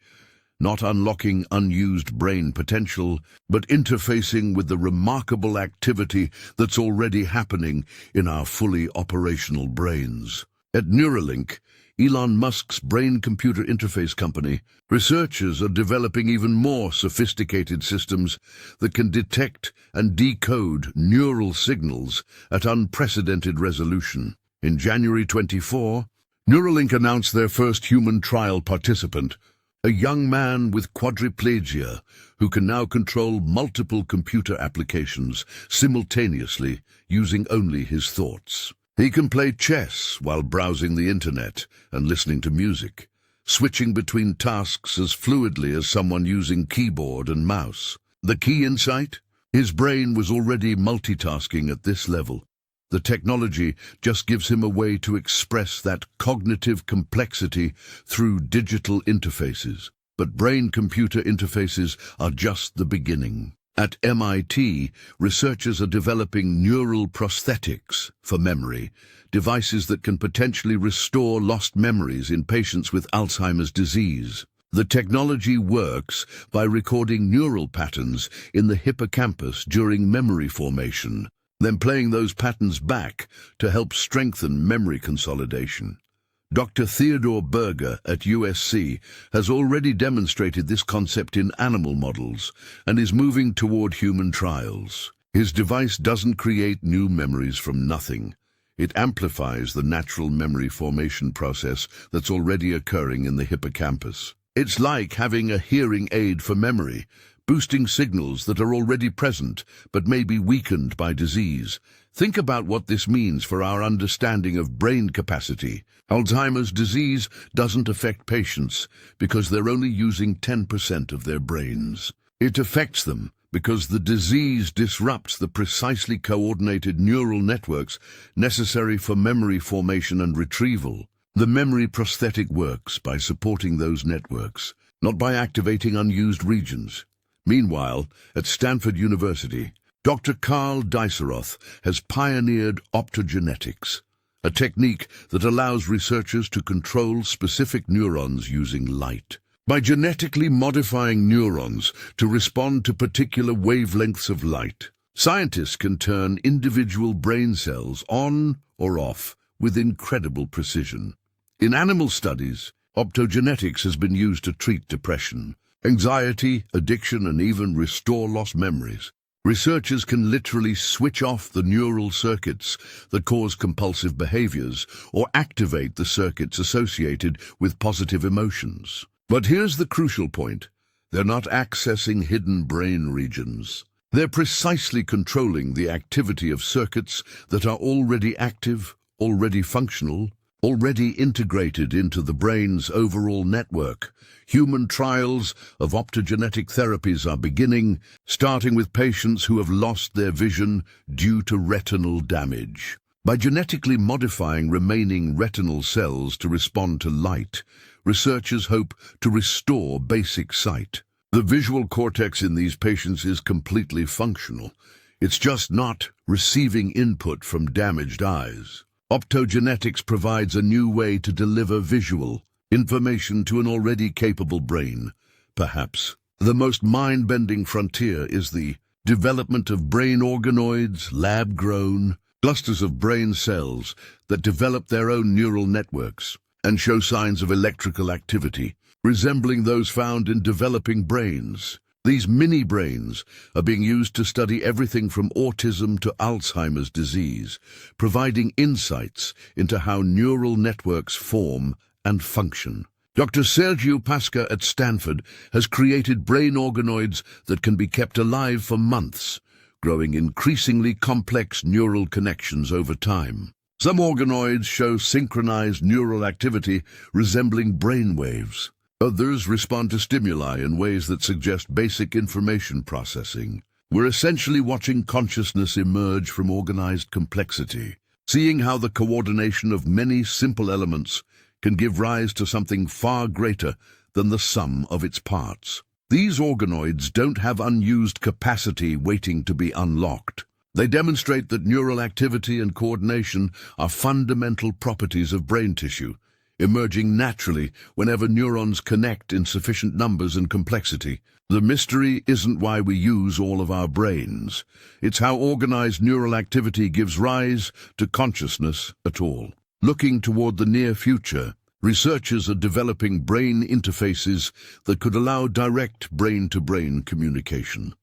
not unlocking unused brain potential, but interfacing with the remarkable activity that's already happening in our fully operational brains. At Neuralink, Elon Musk's brain-computer interface company, researchers are developing even more sophisticated systems that can detect and decode neural signals at unprecedented resolution. In January 24, Neuralink announced their first human trial participant, a young man with quadriplegia who can now control multiple computer applications simultaneously using only his thoughts. He can play chess while browsing the internet and listening to music, switching between tasks as fluidly as someone using keyboard and mouse. The key insight? His brain was already multitasking at this level. The technology just gives him a way to express that cognitive complexity through digital interfaces. But brain-computer interfaces are just the beginning. At MIT, researchers are developing neural prosthetics for memory, devices that can potentially restore lost memories in patients with Alzheimer's disease. The technology works by recording neural patterns in the hippocampus during memory formation, then playing those patterns back to help strengthen memory consolidation. Dr. Theodore Berger at USC has already demonstrated this concept in animal models and is moving toward human trials. His device doesn't create new memories from nothing. It amplifies the natural memory formation process that's already occurring in the hippocampus. It's like having a hearing aid for memory, boosting signals that are already present but may be weakened by disease. Think about what this means for our understanding of brain capacity. Alzheimer's disease doesn't affect patients because they're only using 10% of their brains. It affects them because the disease disrupts the precisely coordinated neural networks necessary for memory formation and retrieval. The memory prosthetic works by supporting those networks, not by activating unused regions. Meanwhile, at Stanford University, Dr. Carl Diceroth has pioneered optogenetics, a technique that allows researchers to control specific neurons using light. By genetically modifying neurons to respond to particular wavelengths of light, scientists can turn individual brain cells on or off with incredible precision. In animal studies, optogenetics has been used to treat depression, anxiety, addiction, and even restore lost memories. Researchers can literally switch off the neural circuits that cause compulsive behaviors or activate the circuits associated with positive emotions. But here's the crucial point. They're not accessing hidden brain regions. They're precisely controlling the activity of circuits that are already active, already functional, already integrated into the brain's overall network. Human trials of optogenetic therapies are beginning, starting with patients who have lost their vision due to retinal damage. By genetically modifying remaining retinal cells to respond to light, researchers hope to restore basic sight. The visual cortex in these patients is completely functional. It's just not receiving input from damaged eyes. Optogenetics provides a new way to deliver visual information to an already capable brain. Perhaps the most mind-bending frontier is the development of brain organoids, lab-grown clusters of brain cells that develop their own neural networks and show signs of electrical activity, resembling those found in developing brains. These mini-brains are being used to study everything from autism to Alzheimer's disease, providing insights into how neural networks form and function. Dr. Sergio Pasca at Stanford has created brain organoids that can be kept alive for months, growing increasingly complex neural connections over time. Some organoids show synchronized neural activity resembling brain waves. Others respond to stimuli in ways that suggest basic information processing. We're essentially watching consciousness emerge from organized complexity, seeing how the coordination of many simple elements can give rise to something far greater than the sum of its parts. These organoids don't have unused capacity waiting to be unlocked. They demonstrate that neural activity and coordination are fundamental properties of brain tissue, emerging naturally whenever neurons connect in sufficient numbers and complexity. The mystery isn't why we use all of our brains. It's how organized neural activity gives rise to consciousness at all. Looking toward the near future, researchers are developing brain interfaces that could allow direct brain-to-brain communication.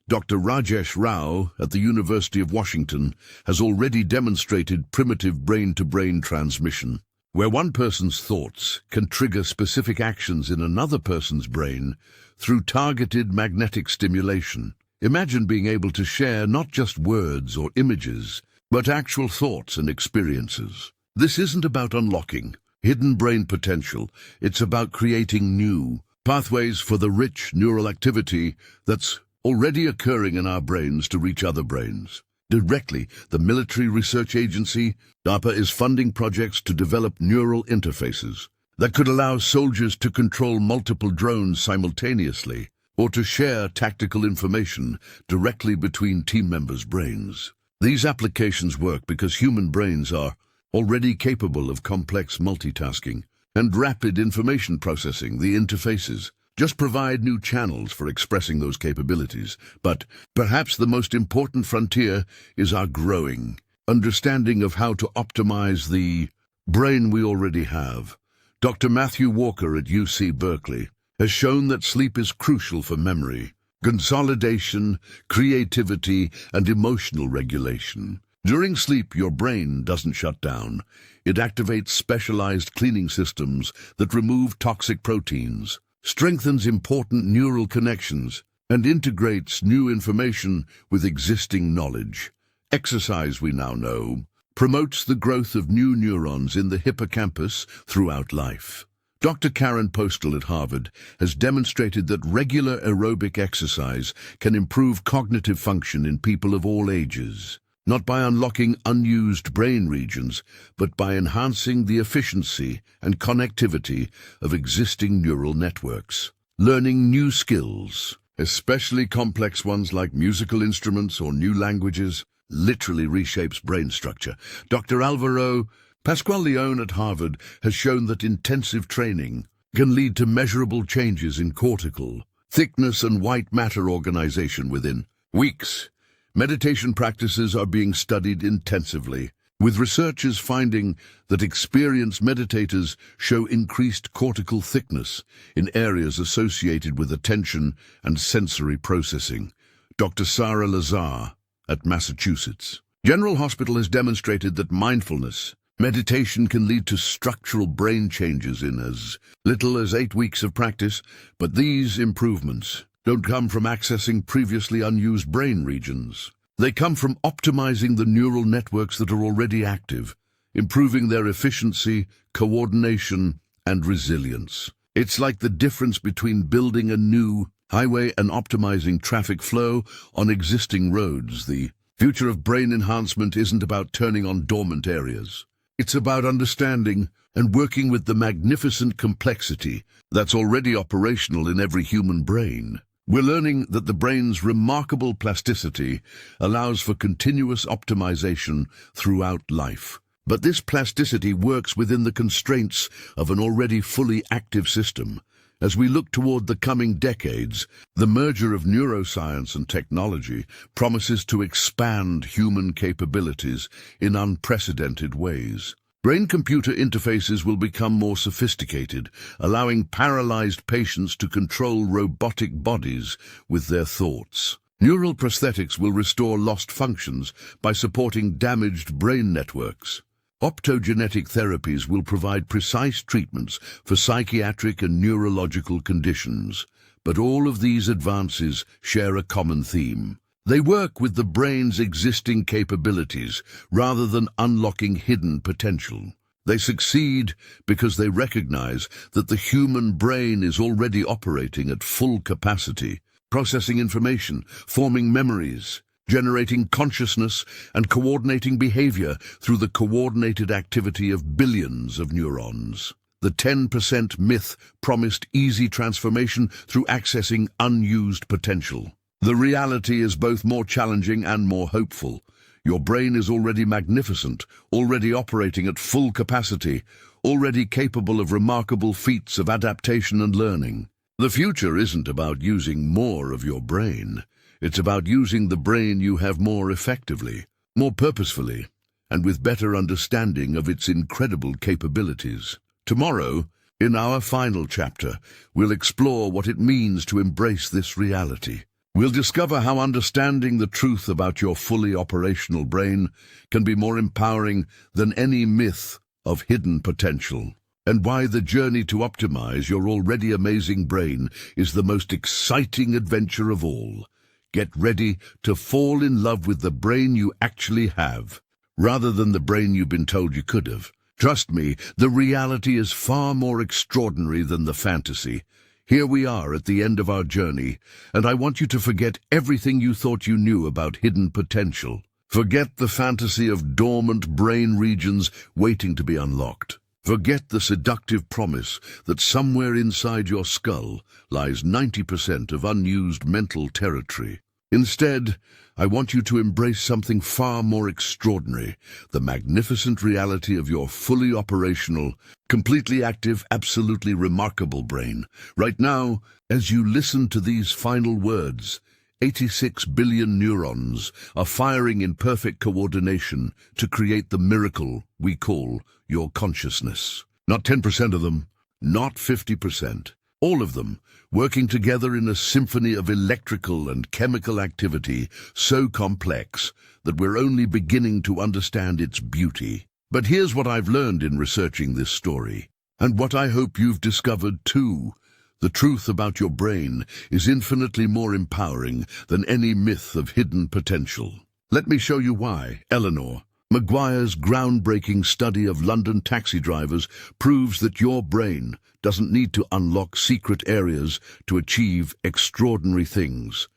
Dr. Rajesh Rao at the University of Washington has already demonstrated primitive brain-to-brain transmission, where one person's thoughts can trigger specific actions in another person's brain through targeted magnetic stimulation. Imagine being able to share not just words or images, but actual thoughts and experiences. This isn't about unlocking hidden brain potential. It's about creating new pathways for the rich neural activity that's already occurring in our brains to reach other brains. Directly, the military research agency, DARPA, is funding projects to develop neural interfaces that could allow soldiers to control multiple drones simultaneously or to share tactical information directly between team members' brains. These applications work because human brains are already capable of complex multitasking and rapid information processing. The interfaces just provide new channels for expressing those capabilities. But perhaps the most important frontier is our growing understanding of how to optimize the brain we already have. Dr. Matthew Walker at UC Berkeley has shown that sleep is crucial for memory, consolidation, creativity, and emotional regulation. During sleep, your brain doesn't shut down. It activates specialized cleaning systems that remove toxic proteins, strengthens important neural connections, and integrates new information with existing knowledge. Exercise, we now know, promotes the growth of new neurons in the hippocampus throughout life. Dr. Karen Postal at Harvard has demonstrated that regular aerobic exercise can improve cognitive function in people of all ages, not by unlocking unused brain regions, but by enhancing the efficiency and connectivity of existing neural networks. Learning new skills, especially complex ones like musical instruments or new languages, literally reshapes brain structure. Dr. Alvaro Pascual-Leone at Harvard has shown that intensive training can lead to measurable changes in cortical thickness and white matter organization within weeks. Meditation practices are being studied intensively, with researchers finding that experienced meditators show increased cortical thickness in areas associated with attention and sensory processing. Dr. Sarah Lazar at Massachusetts General Hospital has demonstrated that mindfulness meditation can lead to structural brain changes in as little as 8 weeks of practice, but these improvements don't come from accessing previously unused brain regions. They come from optimizing the neural networks that are already active, improving their efficiency, coordination, and resilience. It's like the difference between building a new highway and optimizing traffic flow on existing roads. The future of brain enhancement isn't about turning on dormant areas. It's about understanding and working with the magnificent complexity that's already operational in every human brain. We're learning that the brain's remarkable plasticity allows for continuous optimization throughout life. But this plasticity works within the constraints of an already fully active system. As we look toward the coming decades, the merger of neuroscience and technology promises to expand human capabilities in unprecedented ways. Brain-computer interfaces will become more sophisticated, allowing paralyzed patients to control robotic bodies with their thoughts. Neural prosthetics will restore lost functions by supporting damaged brain networks. Optogenetic therapies will provide precise treatments for psychiatric and neurological conditions. But all of these advances share a common theme. They work with the brain's existing capabilities rather than unlocking hidden potential. They succeed because they recognize that the human brain is already operating at full capacity, processing information, forming memories, generating consciousness, and coordinating behavior through the coordinated activity of billions of neurons. The 10% myth promised easy transformation through accessing unused potential. The reality is both more challenging and more hopeful. Your brain is already magnificent, already operating at full capacity, already capable of remarkable feats of adaptation and learning. The future isn't about using more of your brain. It's about using the brain you have more effectively, more purposefully, and with better understanding of its incredible capabilities. Tomorrow, in our final chapter, we'll explore what it means to embrace this reality. We'll discover how understanding the truth about your fully operational brain can be more empowering than any myth of hidden potential, and why the journey to optimize your already amazing brain is the most exciting adventure of all. Get ready to fall in love with the brain you actually have, rather than the brain you've been told you could have. Trust me, the reality is far more extraordinary than the fantasy. Here we are at the end of our journey, and I want you to forget everything you thought you knew about hidden potential. Forget the fantasy of dormant brain regions waiting to be unlocked. Forget the seductive promise that somewhere inside your skull lies 90% of unused mental territory. Instead, I want you to embrace something far more extraordinary, the magnificent reality of your fully operational, completely active, absolutely remarkable brain. Right now, as you listen to these final words, 86 billion neurons are firing in perfect coordination to create the miracle we call your consciousness. Not 10% of them, not 50%, all of them, working together in a symphony of electrical and chemical activity so complex that we're only beginning to understand its beauty. But here's what I've learned in researching this story, and what I hope you've discovered too. The truth about your brain is infinitely more empowering than any myth of hidden potential. Let me show you why. Eleanor, Maguire's groundbreaking study of London taxi drivers proves that your brain doesn't need to unlock secret areas to achieve extraordinary things.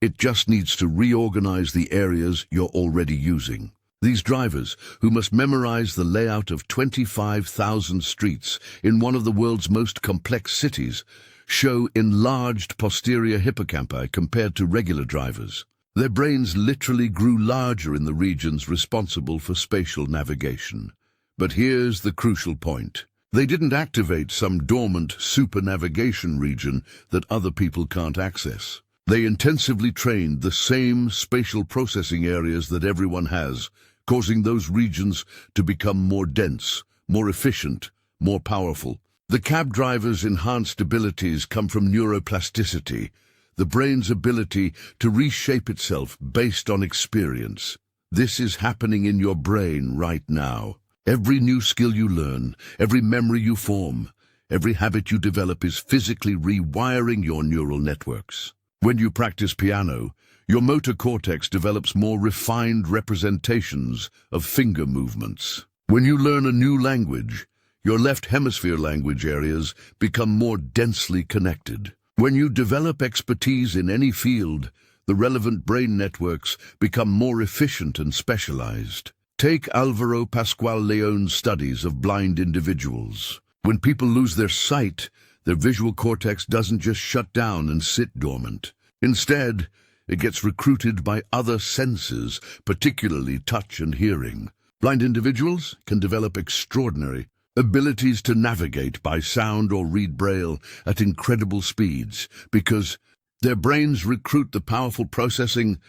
It just needs to reorganize the areas you're already using. These drivers, who must memorize the layout of 25,000 streets in one of the world's most complex cities, show enlarged posterior hippocampi compared to regular drivers. Their brains literally grew larger in the regions responsible for spatial navigation. But here's the crucial point. They didn't activate some dormant supernavigation region that other people can't access. They intensively trained the same spatial processing areas that everyone has, causing those regions to become more dense, more efficient, more powerful. The cab driver's enhanced abilities come from neuroplasticity, the brain's ability to reshape itself based on experience. This is happening in your brain right now. Every new skill you learn, every memory you form, every habit you develop is physically rewiring your neural networks. When you practice piano, your motor cortex develops more refined representations of finger movements. When you learn a new language, your left hemisphere language areas become more densely connected. When you develop expertise in any field, the relevant brain networks become more efficient and specialized. Take Álvaro Pascual León's studies of blind individuals. When people lose their sight, their visual cortex doesn't just shut down and sit dormant. Instead, it gets recruited by other senses, particularly touch and hearing. Blind individuals can develop extraordinary abilities to navigate by sound or read Braille at incredible speeds because their brains recruit the powerful processing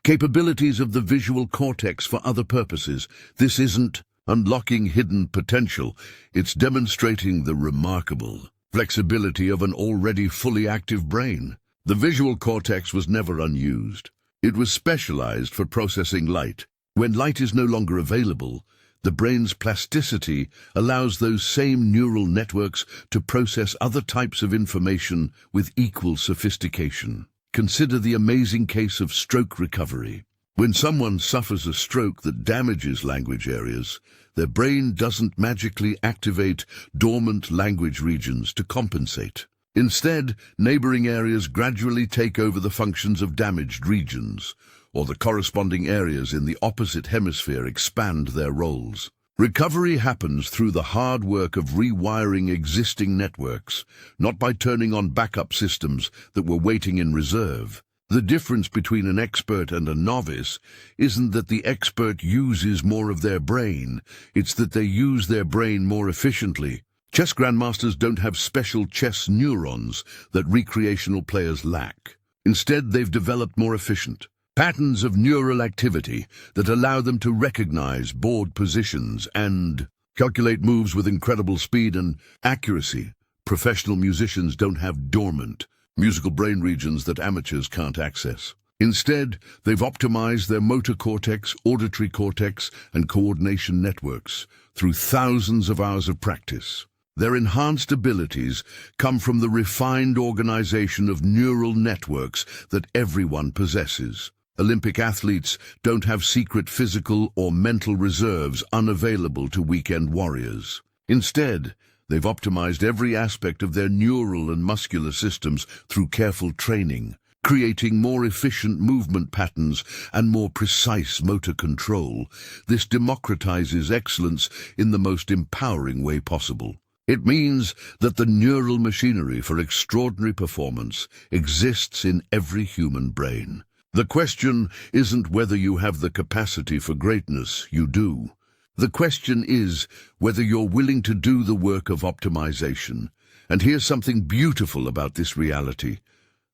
capabilities of the visual cortex for other purposes. This isn't unlocking hidden potential, it's demonstrating the remarkable flexibility of an already fully active brain. The visual cortex was never unused. It was specialized for processing light. When light is no longer available, the brain's plasticity allows those same neural networks to process other types of information with equal sophistication. Consider the amazing case of stroke recovery. When someone suffers a stroke that damages language areas, their brain doesn't magically activate dormant language regions to compensate. Instead, neighboring areas gradually take over the functions of damaged regions, or the corresponding areas in the opposite hemisphere expand their roles. Recovery happens through the hard work of rewiring existing networks, not by turning on backup systems that were waiting in reserve. The difference between an expert and a novice isn't that the expert uses more of their brain, it's that they use their brain more efficiently. Chess grandmasters don't have special chess neurons that recreational players lack. Instead, they've developed more efficient patterns of neural activity that allow them to recognize board positions and calculate moves with incredible speed and accuracy. Professional musicians don't have dormant musical brain regions that amateurs can't access. Instead, they've optimized their motor cortex, auditory cortex, and coordination networks through thousands of hours of practice. Their enhanced abilities come from the refined organization of neural networks that everyone possesses. Olympic athletes don't have secret physical or mental reserves unavailable to weekend warriors. Instead, they've optimized every aspect of their neural and muscular systems through careful training, creating more efficient movement patterns and more precise motor control. This democratizes excellence in the most empowering way possible. It means that the neural machinery for extraordinary performance exists in every human brain. The question isn't whether you have the capacity for greatness, you do. The question is whether you're willing to do the work of optimization. And here's something beautiful about this reality.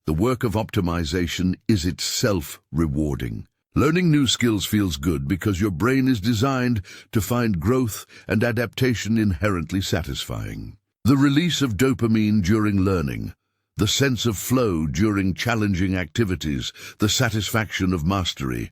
The work of optimization is itself rewarding. Learning new skills feels good because your brain is designed to find growth and adaptation inherently satisfying. The release of dopamine during learning, the sense of flow during challenging activities, the satisfaction of mastery.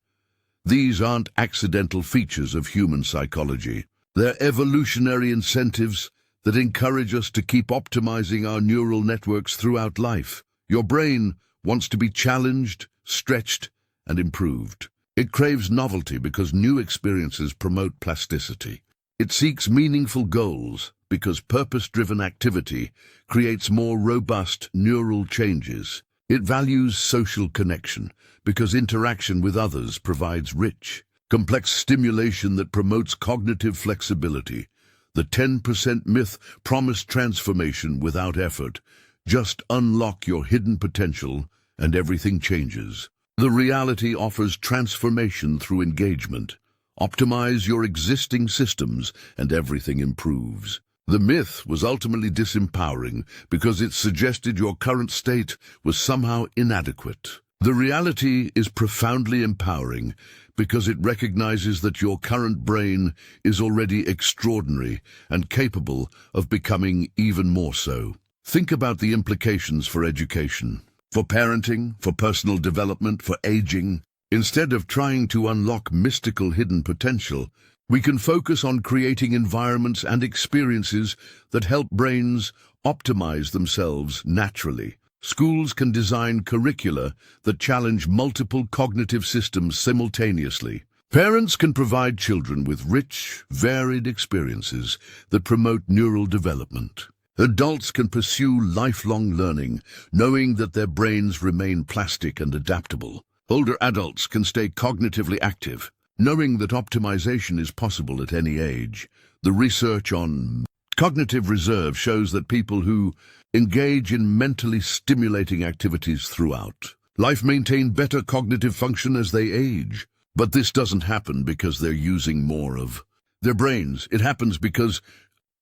These aren't accidental features of human psychology. They're evolutionary incentives that encourage us to keep optimizing our neural networks throughout life. Your brain wants to be challenged, stretched, and improved. It craves novelty because new experiences promote plasticity. It seeks meaningful goals because purpose-driven activity creates more robust neural changes. It values social connection because interaction with others provides rich, complex stimulation that promotes cognitive flexibility. The 10% myth promised transformation without effort. Just unlock your hidden potential and everything changes. The reality offers transformation through engagement. Optimize your existing systems and everything improves. The myth was ultimately disempowering because it suggested your current state was somehow inadequate. The reality is profoundly empowering because it recognizes that your current brain is already extraordinary and capable of becoming even more so. Think about the implications for education, for parenting, for personal development, for aging. Instead of trying to unlock mystical hidden potential, we can focus on creating environments and experiences that help brains optimize themselves naturally. Schools can design curricula that challenge multiple cognitive systems simultaneously. Parents can provide children with rich, varied experiences that promote neural development. Adults can pursue lifelong learning, knowing that their brains remain plastic and adaptable. Older adults can stay cognitively active, knowing that optimization is possible at any age. The research on cognitive reserve shows that people who engage in mentally stimulating activities throughout life maintain better cognitive function as they age. But this doesn't happen because they're using more of their brains. It happens because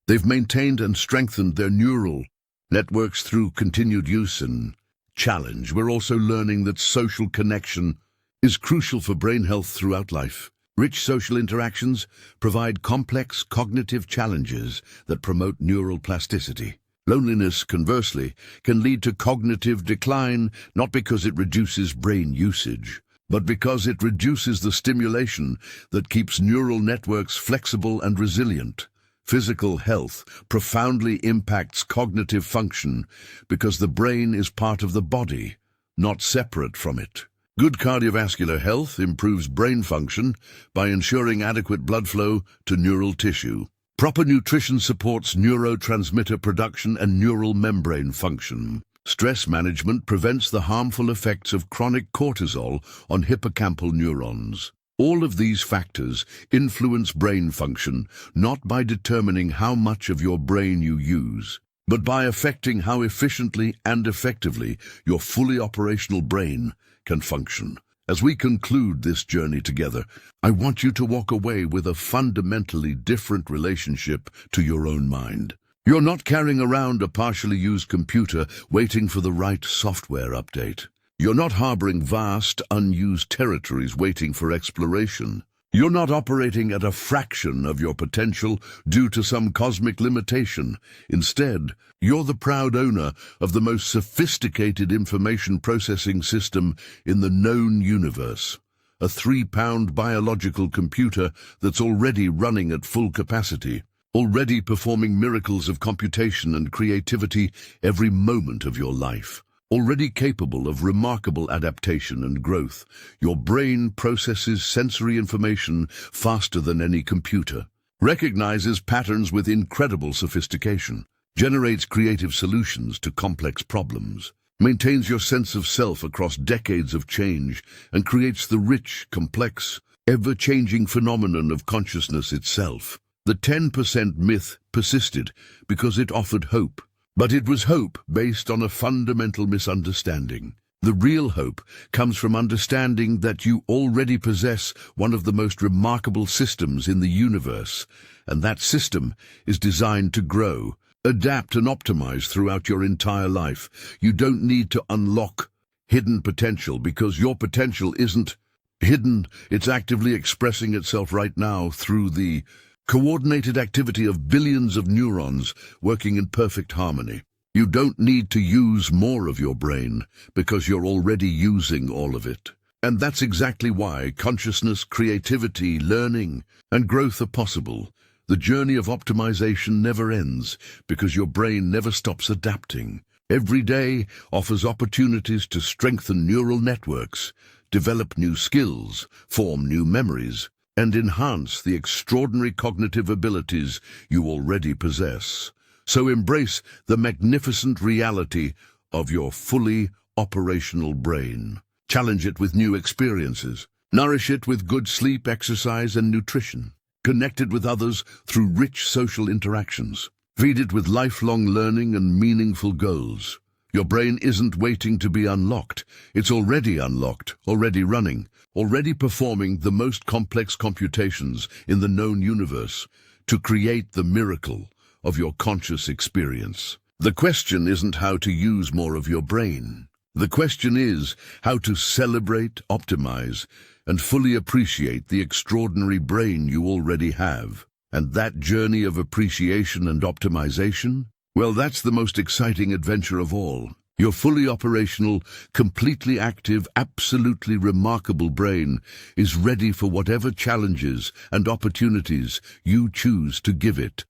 they've maintained and strengthened their neural networks through continued use and challenge. We're also learning that social connection is crucial for brain health throughout life. Rich social interactions provide complex cognitive challenges that promote neural plasticity. Loneliness, conversely, can lead to cognitive decline, not because it reduces brain usage, but because it reduces the stimulation that keeps neural networks flexible and resilient. Physical health profoundly impacts cognitive function because the brain is part of the body, not separate from it. Good cardiovascular health improves brain function by ensuring adequate blood flow to neural tissue. Proper nutrition supports neurotransmitter production and neural membrane function. Stress management prevents the harmful effects of chronic cortisol on hippocampal neurons. All of these factors influence brain function not by determining how much of your brain you use, but by affecting how efficiently and effectively your fully operational brain can function. As we conclude this journey together, I want you to walk away with a fundamentally different relationship to your own mind. You're not carrying around a partially used computer waiting for the right software update. You're not harboring vast, unused territories waiting for exploration. You're not operating at a fraction of your potential due to some cosmic limitation. Instead, you're the proud owner of the most sophisticated information processing system in the known universe. A 3-pound biological computer that's already running at full capacity, already performing miracles of computation and creativity every moment of your life. Already capable of remarkable adaptation and growth, your brain processes sensory information faster than any computer, recognizes patterns with incredible sophistication, generates creative solutions to complex problems, maintains your sense of self across decades of change, and creates the rich, complex, ever-changing phenomenon of consciousness itself. The 10% myth persisted because it offered hope. But it was hope based on a fundamental misunderstanding. The real hope comes from understanding that you already possess one of the most remarkable systems in the universe, and that system is designed to grow, adapt and optimize throughout your entire life. You don't need to unlock hidden potential because your potential isn't hidden. It's actively expressing itself right now through the coordinated activity of billions of neurons working in perfect harmony. You don't need to use more of your brain because you're already using all of it. And that's exactly why consciousness, creativity, learning, and growth are possible. The journey of optimization never ends because your brain never stops adapting. Every day offers opportunities to strengthen neural networks, develop new skills, form new memories, and enhance the extraordinary cognitive abilities you already possess. So embrace the magnificent reality of your fully operational brain. Challenge it with new experiences. Nourish it with good sleep, exercise, and nutrition. Connect it with others through rich social interactions. Feed it with lifelong learning and meaningful goals. Your brain isn't waiting to be unlocked. It's already unlocked, already running, already performing the most complex computations in the known universe to create the miracle of your conscious experience. The question isn't how to use more of your brain. The question is how to celebrate, optimize, and fully appreciate the extraordinary brain you already have. And that journey of appreciation and optimization, well, that's the most exciting adventure of all. Your fully operational, completely active, absolutely remarkable brain is ready for whatever challenges and opportunities you choose to give it.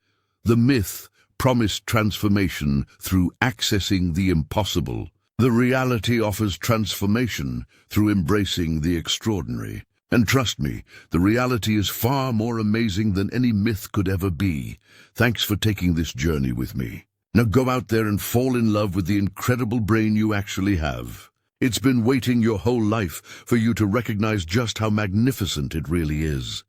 The myth promised transformation through accessing the impossible. The reality offers transformation through embracing the extraordinary. And trust me, the reality is far more amazing than any myth could ever be. Thanks for taking this journey with me. Now go out there and fall in love with the incredible brain you actually have. It's been waiting your whole life for you to recognize just how magnificent it really is.